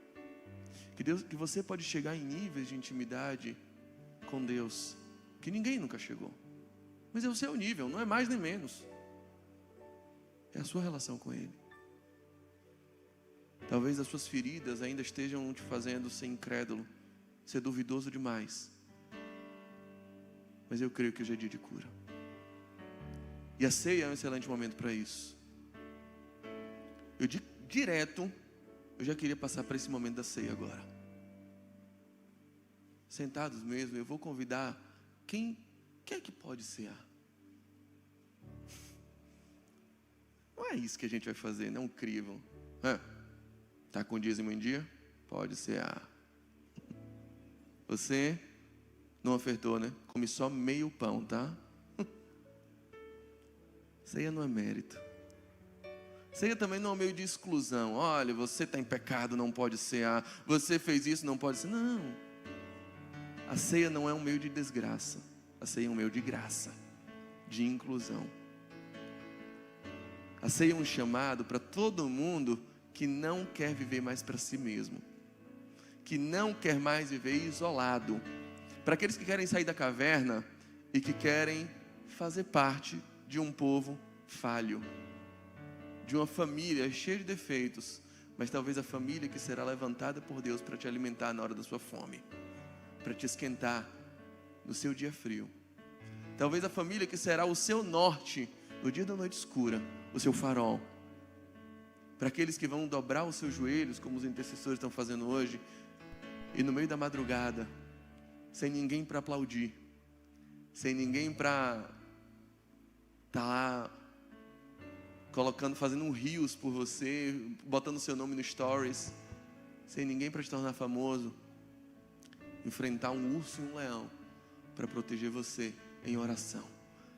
Que você pode chegar em níveis de intimidade com Deus que ninguém nunca chegou. Mas é o seu nível, não é mais nem menos. É a sua relação com Ele. Talvez as suas feridas ainda estejam te fazendo ser incrédulo, ser duvidoso demais. Mas eu creio que hoje é dia de cura. E a ceia é um excelente momento para isso. Eu já queria passar para esse momento da ceia agora. Sentados mesmo, eu vou convidar quem é que pode cear. Não é isso que a gente vai fazer, não crivam. Está com dízimo em dia? Pode cear. Você não ofertou, né? Come só meio pão, tá? Ceia não é mérito. Ceia também não é um meio de exclusão. Olha, você está em pecado, não pode cear. Você fez isso, não pode cear. Não. A ceia não é um meio de desgraça. A ceia é um meio de graça, de inclusão. A ceia é um chamado para todo mundo que não quer viver mais para si mesmo, que não quer mais viver isolado, para aqueles que querem sair da caverna e que querem fazer parte de um povo falho, de uma família cheia de defeitos, mas talvez a família que será levantada por Deus para te alimentar na hora da sua fome, para te esquentar no seu dia frio. Talvez a família que será o seu norte no dia da noite escura, o seu farol. Para aqueles que vão dobrar os seus joelhos, como os intercessores estão fazendo hoje, e no meio da madrugada, sem ninguém para aplaudir, sem ninguém para estar lá fazendo um rios por você, botando seu nome no stories, sem ninguém para te tornar famoso, enfrentar um urso e um leão para proteger você em oração.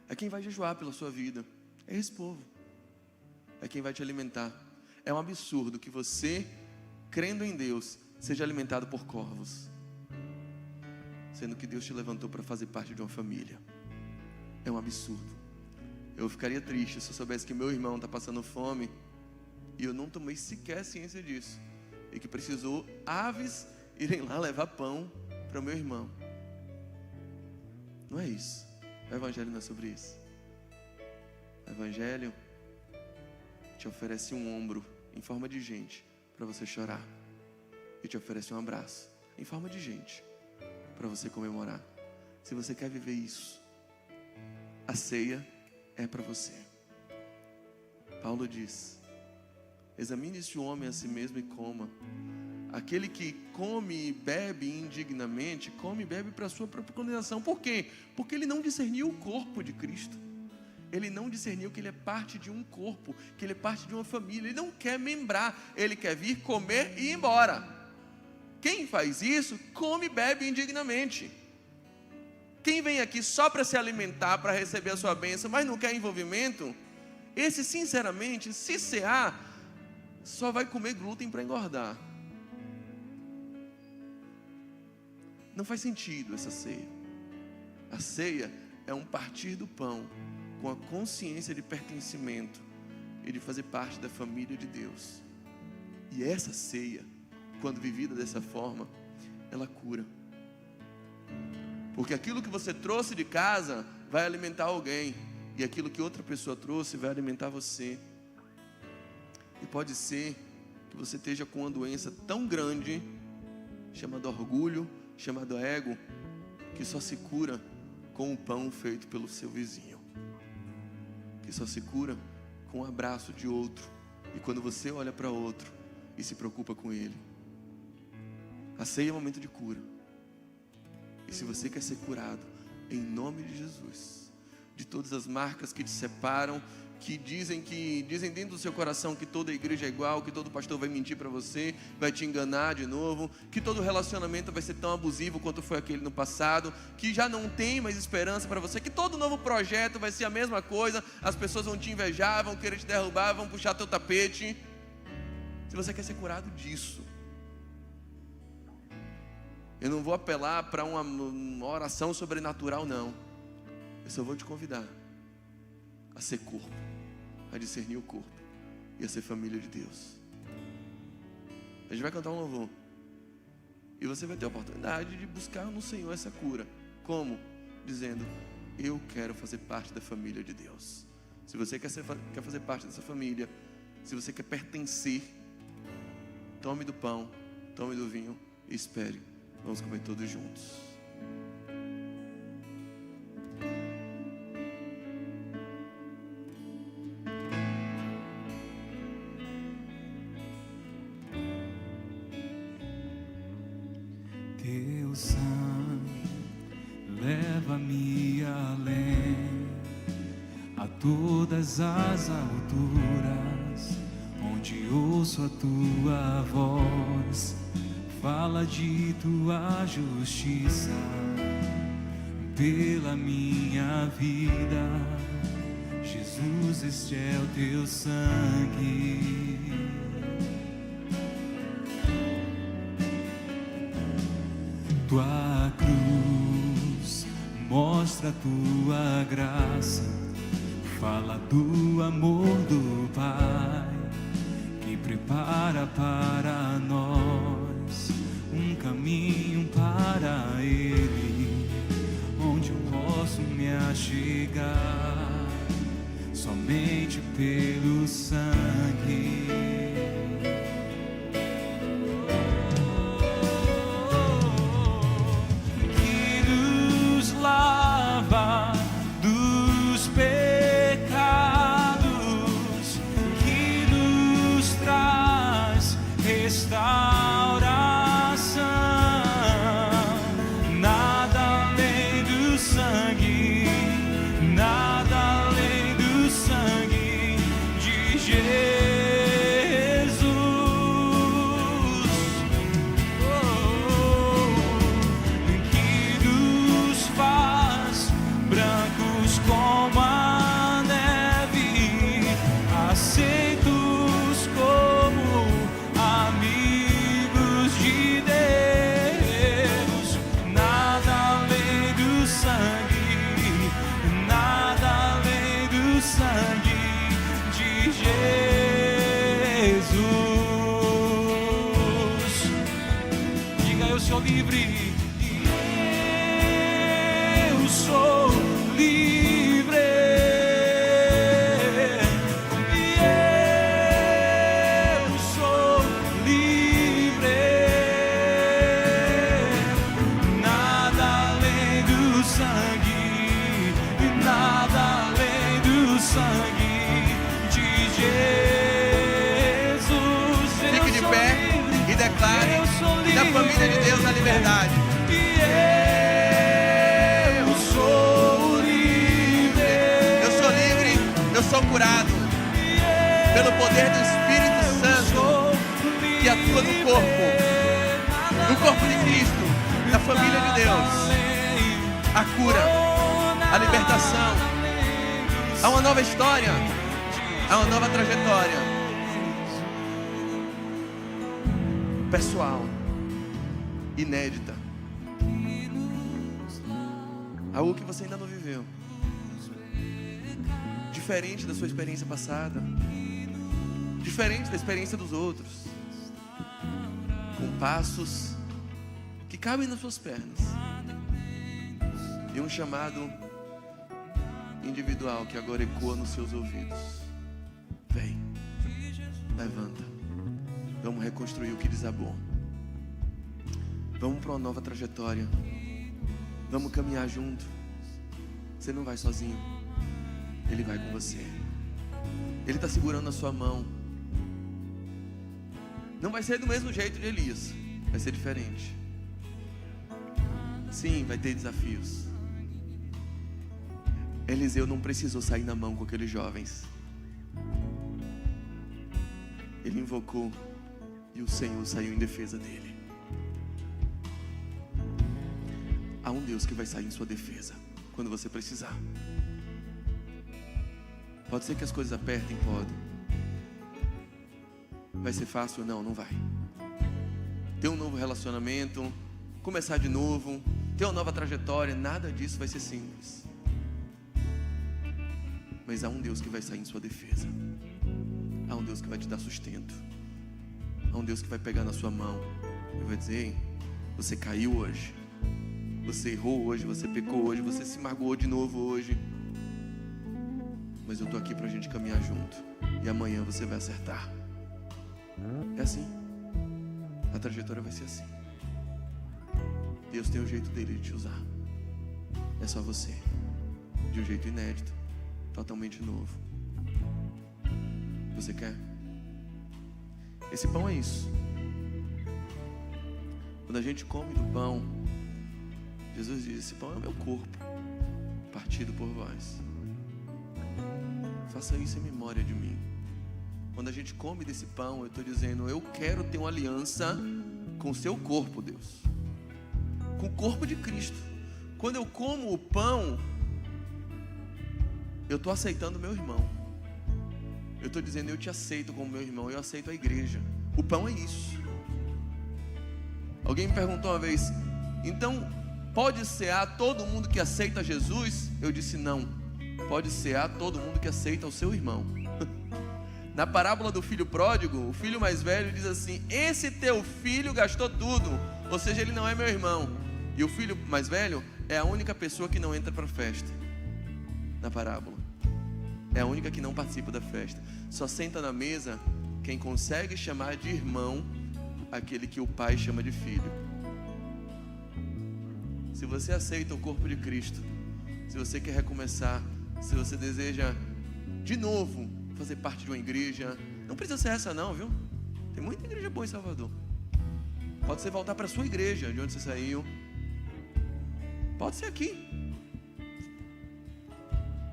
É quem vai jejuar pela sua vida, é esse povo, é quem vai te alimentar. É um absurdo que você, crendo em Deus, seja alimentado por corvos, sendo que Deus te levantou para fazer parte de uma família. É um absurdo. Eu ficaria triste se eu soubesse que meu irmão está passando fome e eu não tomei sequer ciência disso, e que precisou aves irem lá levar pão para o meu irmão. Não é isso. O Evangelho não é sobre isso. O Evangelho te oferece um ombro em forma de gente para você chorar, e te oferece um abraço em forma de gente para você comemorar. Se você quer viver isso, a ceia é para você. Paulo diz: examine-se o homem a si mesmo e coma. Aquele que come e bebe indignamente, come e bebe para a sua própria condenação. Por quê? Porque ele não discerniu o corpo de Cristo. Ele não discerniu que ele é parte de um corpo, que ele é parte de uma família. Ele não quer membrar, ele quer vir comer e ir embora. Quem faz isso, come e bebe indignamente. Quem vem aqui só para se alimentar, para receber a sua bênção, mas não quer envolvimento, esse sinceramente, se cear, só vai comer glúten para engordar. Não faz sentido essa ceia. A ceia é um partir do pão com a consciência de pertencimento e de fazer parte da família de Deus. E essa ceia, quando vivida dessa forma, ela cura. Porque aquilo que você trouxe de casa vai alimentar alguém, e aquilo que outra pessoa trouxe vai alimentar você. E pode ser que você esteja com uma doença tão grande, chamada orgulho, chamado ego, que só se cura com o pão feito pelo seu vizinho, que só se cura com o abraço de outro, e quando você olha para outro e se preocupa com ele. A ceia é um momento de cura. E se você quer ser curado, em nome de Jesus, de todas as marcas que te separam, que dizem dentro do seu coração que toda igreja é igual, que todo pastor vai mentir para você, vai te enganar de novo, que todo relacionamento vai ser tão abusivo quanto foi aquele no passado, que já não tem mais esperança para você, que todo novo projeto vai ser a mesma coisa, as pessoas vão te invejar, vão querer te derrubar, vão puxar teu tapete. Se você quer ser curado disso, eu não vou apelar para uma oração sobrenatural, não. Eu só vou te convidar a ser corpo, a discernir o corpo e a ser família de Deus. A gente vai cantar um louvor e você vai ter a oportunidade de buscar no Senhor essa cura. Como? Dizendo: eu quero fazer parte da família de Deus. Se você quer fazer parte dessa família, se você quer pertencer, tome do pão, tome do vinho e espere. Vamos comer todos juntos. Teu sangue leva-me além, a todas as alturas, onde ouço a tua voz. Fala de tua justiça pela minha vida. Jesus, este é o teu sangue. Tua cruz mostra a tua graça, fala do amor do Pai que prepara para nós um caminho para Ele, onde eu posso me achegar somente pelo sangue. Que nos lava dos pecados, que nos traz restauração. Família de Deus na liberdade. Eu sou livre. Eu sou livre, eu sou curado pelo poder do Espírito Santo que atua no corpo de Cristo, da família de Deus. A cura, a libertação, há uma nova história, há uma nova trajetória pessoal, inédita, algo que você ainda não viveu, diferente da sua experiência passada, diferente da experiência dos outros, com passos que cabem nas suas pernas e um chamado individual que agora ecoa nos seus ouvidos. Vem, levanta, vamos reconstruir o que desabou. Vamos para uma nova trajetória. Vamos caminhar junto. Você não vai sozinho. Ele vai com você. Ele está segurando a sua mão. Não vai ser do mesmo jeito de Elias. Vai ser diferente. Sim, vai ter desafios. Eliseu não precisou sair na mão com aqueles jovens. ele invocou e o Senhor saiu em defesa dele. Há um Deus que vai sair em sua defesa quando você precisar. Pode ser que as coisas apertem, pode. Vai ser fácil? Não, não vai. Ter um novo relacionamento, começar de novo, ter uma nova trajetória, nada disso vai ser simples. Mas há um Deus que vai sair em sua defesa. Há um Deus que vai te dar sustento. Há um Deus que vai pegar na sua mão e vai dizer: ei, você caiu hoje, você errou hoje, você pecou hoje, você se magoou de novo hoje, mas eu estou aqui para a gente caminhar junto, e amanhã você vai acertar. É assim. A trajetória vai ser assim. Deus tem o jeito dele de te usar. É só você, de um jeito inédito, totalmente novo. Você quer? Esse pão é isso. Quando a gente come do pão, Jesus diz: esse pão é o meu corpo, partido por vós. Faça isso em memória de mim. Quando a gente come desse pão, eu estou dizendo: eu quero ter uma aliança com o seu corpo, Deus, com o corpo de Cristo. Quando eu como o pão, eu estou aceitando o meu irmão. Eu estou dizendo: eu te aceito como meu irmão, eu aceito a igreja. O pão é isso. Alguém me perguntou uma vez: então pode cear todo mundo que aceita Jesus? Eu disse: não. Pode cear todo mundo que aceita o seu irmão. Na parábola do filho pródigo, o filho mais velho diz assim: esse teu filho gastou tudo, ou seja, ele não é meu irmão. E o filho mais velho é a única pessoa que não entra para a festa. Na parábola, é a única que não participa da festa. Só senta na mesa quem consegue chamar de irmão aquele que o pai chama de filho. Se você aceita o corpo de Cristo, se você quer recomeçar, se você deseja de novo fazer parte de uma igreja, não precisa ser essa não, viu? Tem muita igreja boa em Salvador. Pode ser voltar para a sua igreja, de onde você saiu. Pode ser aqui.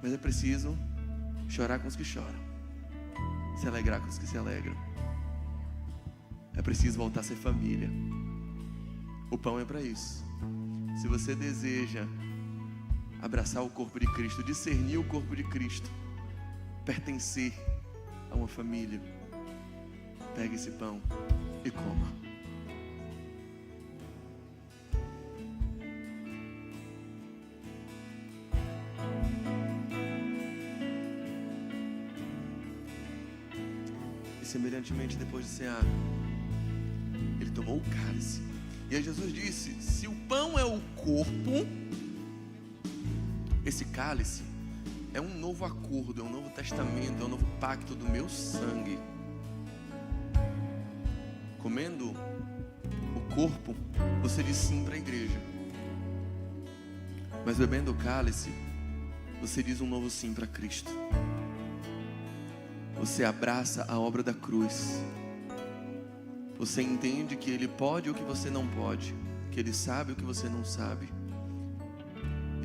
Mas é preciso chorar com os que choram, se alegrar com os que se alegram. É preciso voltar a ser família. O pão é para isso. Se você deseja abraçar o corpo de Cristo, discernir o corpo de Cristo, pertencer a uma família, pegue esse pão e coma. E semelhantemente, depois de cear, ele tomou o cálice. E aí Jesus disse: se o pão é o corpo, esse cálice é um novo acordo, é um novo testamento, é um novo pacto do meu sangue. Comendo o corpo, você diz sim para a igreja. Mas bebendo o cálice, você diz um novo sim para Cristo. Você abraça a obra da cruz. Você entende que Ele pode o que você não pode, que Ele sabe o que você não sabe,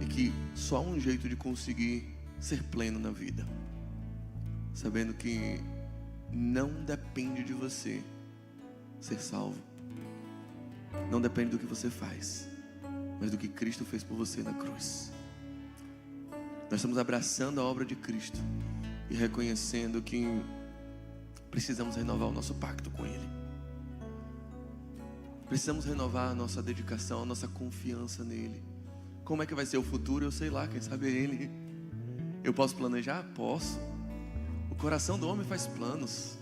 e que só há um jeito de conseguir ser pleno na vida, sabendo que não depende de você ser salvo, não depende do que você faz, mas do que Cristo fez por você na cruz. Nós estamos abraçando a obra de Cristo e reconhecendo que precisamos renovar o nosso pacto com Ele. Precisamos renovar a nossa dedicação, a nossa confiança nele. Como é que vai ser o futuro? Eu sei lá, quem sabe é Ele. Eu posso planejar? Posso. O coração do homem faz planos,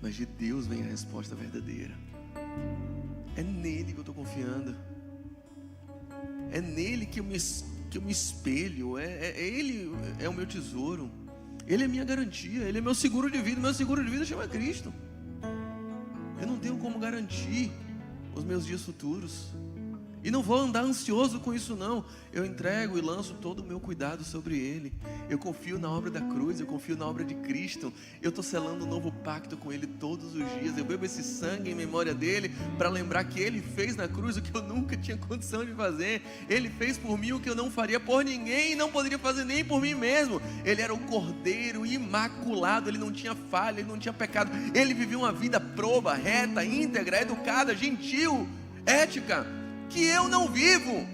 mas de Deus vem a resposta verdadeira. É nele que eu estou confiando. É nele que eu me espelho. Ele é o meu tesouro. Ele é minha garantia. Ele é meu seguro de vida. Meu seguro de vida chama Cristo. Eu não tenho como garantir os meus dias futuros. E não vou andar ansioso com isso não. Eu entrego e lanço todo o meu cuidado sobre Ele. Eu confio na obra da cruz, eu confio na obra de Cristo. Eu estou selando um novo pacto com Ele todos os dias. Eu bebo esse sangue em memória dEle, para lembrar que Ele fez na cruz o que eu nunca tinha condição de fazer. Ele fez por mim o que eu não faria por ninguém e não poderia fazer nem por mim mesmo. Ele era o Cordeiro imaculado, Ele não tinha falha, Ele não tinha pecado. Ele vivia uma vida proba, reta, íntegra, educada, gentil, ética, que eu não vivo.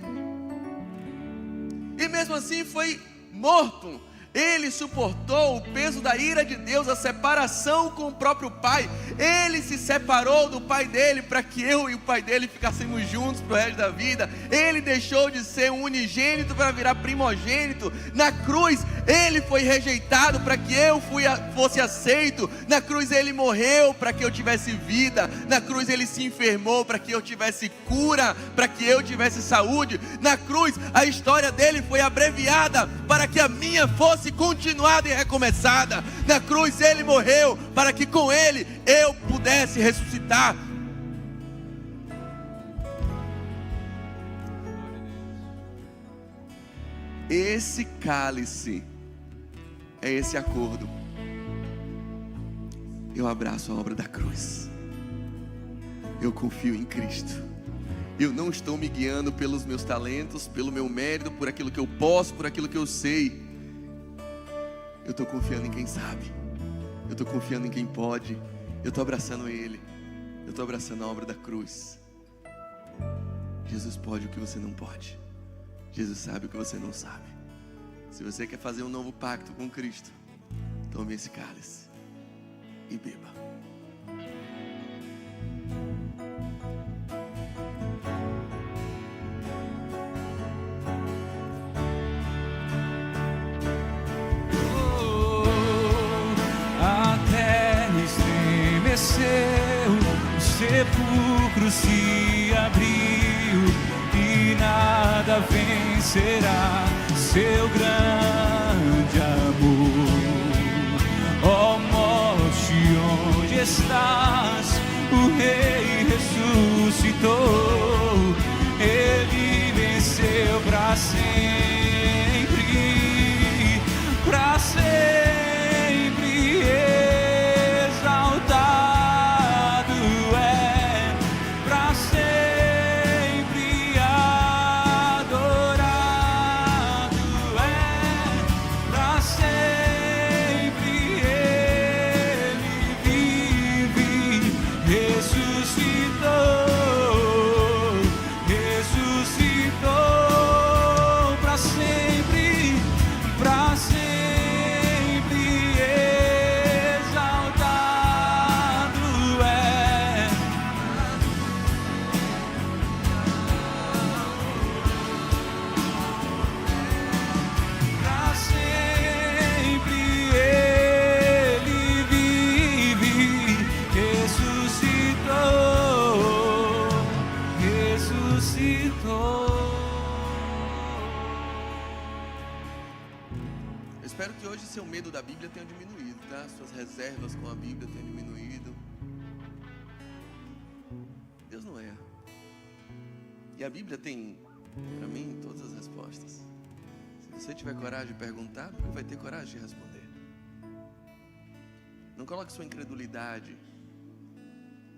E mesmo assim foi morto. Ele suportou o peso da ira de Deus, a separação com o próprio Pai. Ele se separou do Pai dele para que eu e o Pai dele ficássemos juntos para o resto da vida. Ele deixou de ser um unigênito para virar primogênito. Na cruz ele foi rejeitado para que eu fosse aceito. Na cruz ele morreu para que eu tivesse vida. Na cruz ele se enfermou para que eu tivesse cura, para que eu tivesse saúde. Na cruz a história dele foi abreviada para que a minha fosse continuada e recomeçada. Na cruz ele morreu para que com ele eu pudesse ressuscitar. Esse cálice é esse acordo. Eu abraço a obra da cruz. Eu confio em Cristo. Eu não estou me guiando pelos meus talentos, pelo meu mérito, por aquilo que eu posso, por aquilo que eu sei. Eu estou confiando em quem sabe. Eu estou confiando em quem pode. Eu estou abraçando Ele. Eu estou abraçando a obra da cruz. Jesus pode o que você não pode. Jesus sabe o que você não sabe. Se você quer fazer um novo pacto com Cristo, tome esse cálice e beba. O sepulcro se abriu e nada vencerá seu grande amor. Ó morte, onde estás? O Rei ressuscitou, Ele venceu para sempre, para sempre. Espero que hoje seu medo da Bíblia tenha diminuído, tá? Suas reservas com a Bíblia tenham diminuído. Deus não erra. E a Bíblia tem, para mim, todas as respostas. Se você tiver coragem de perguntar, ele vai ter coragem de responder. Não coloque sua incredulidade,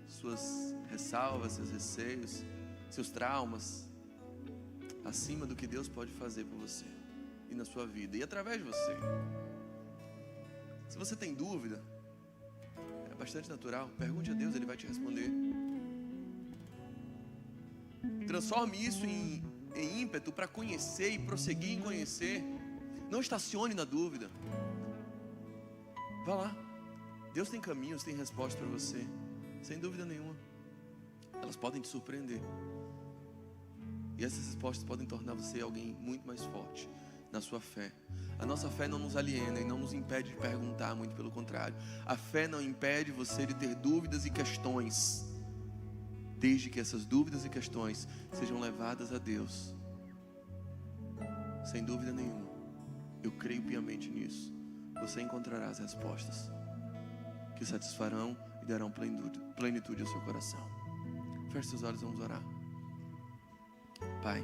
suas ressalvas, seus receios, seus traumas acima do que Deus pode fazer por você e na sua vida e através de você. Se você tem dúvida, é bastante natural, pergunte a Deus, Ele vai te responder. Transforme isso em ímpeto para conhecer e prosseguir em conhecer. Não estacione na dúvida. Vá lá. Deus tem caminhos, tem respostas para você, sem dúvida nenhuma. Elas podem te surpreender. E essas respostas podem tornar você alguém muito mais forte na sua fé. A nossa fé não nos aliena e não nos impede de perguntar, muito pelo contrário. A fé não impede você de ter dúvidas e questões, desde que essas dúvidas e questões sejam levadas a Deus. Sem dúvida nenhuma, eu creio piamente nisso. Você encontrará as respostas que satisfarão e darão plenitude ao seu coração. Feche seus olhos, vamos orar. Pai,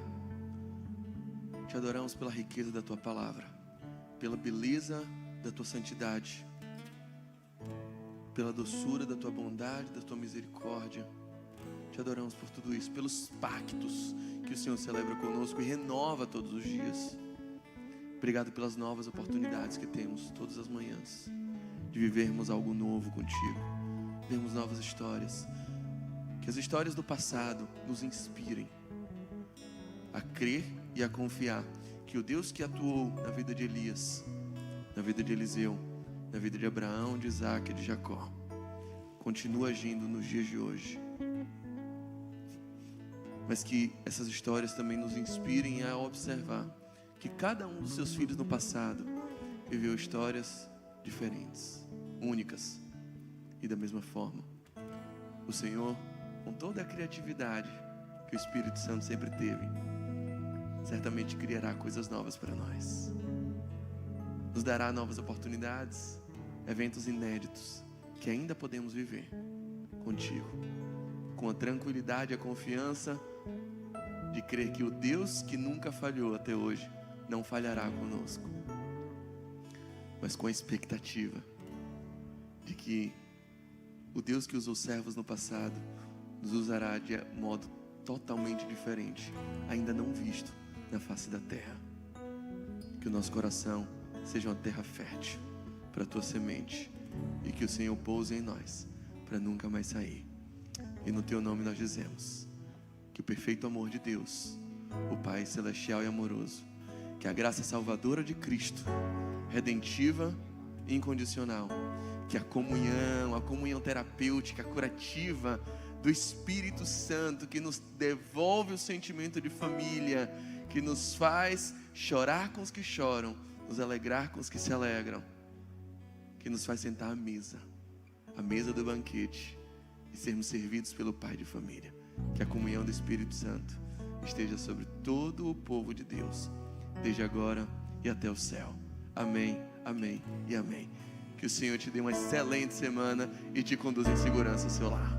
te adoramos pela riqueza da Tua palavra, pela beleza da Tua santidade, pela doçura da Tua bondade, da Tua misericórdia. Te adoramos por tudo isso, pelos pactos que o Senhor celebra conosco e renova todos os dias. Obrigado pelas novas oportunidades que temos todas as manhãs de vivermos algo novo contigo, vermos novas histórias. Que as histórias do passado nos inspirem a crer e a confiar que o Deus que atuou na vida de Elias, na vida de Eliseu, na vida de Abraão, de Isaac e de Jacó, continua agindo nos dias de hoje. Mas que essas histórias também nos inspirem a observar que cada um dos seus filhos no passado viveu histórias diferentes, únicas. E da mesma forma, o Senhor, com toda a criatividade que o Espírito Santo sempre teve, certamente criará coisas novas para nós. Nos dará novas oportunidades, eventos inéditos que ainda podemos viver contigo, com a tranquilidade e a confiança de crer que o Deus que nunca falhou até hoje não falhará conosco, mas com a expectativa de que o Deus que usou servos no passado nos usará de modo totalmente diferente, ainda não visto na face da terra. Que o nosso coração seja uma terra fértil para a tua semente e que o Senhor pouse em nós para nunca mais sair. E no teu nome nós dizemos que o perfeito amor de Deus, o Pai celestial e amoroso, que a graça salvadora de Cristo, redentiva e incondicional, que a comunhão terapêutica, curativa do Espírito Santo, que nos devolve o sentimento de família, que nos faz chorar com os que choram, nos alegrar com os que se alegram, que nos faz sentar à mesa do banquete e sermos servidos pelo Pai de família. Que a comunhão do Espírito Santo esteja sobre todo o povo de Deus, desde agora e até o céu. Amém, amém e amém. Que o Senhor te dê uma excelente semana e te conduza em segurança ao seu lar.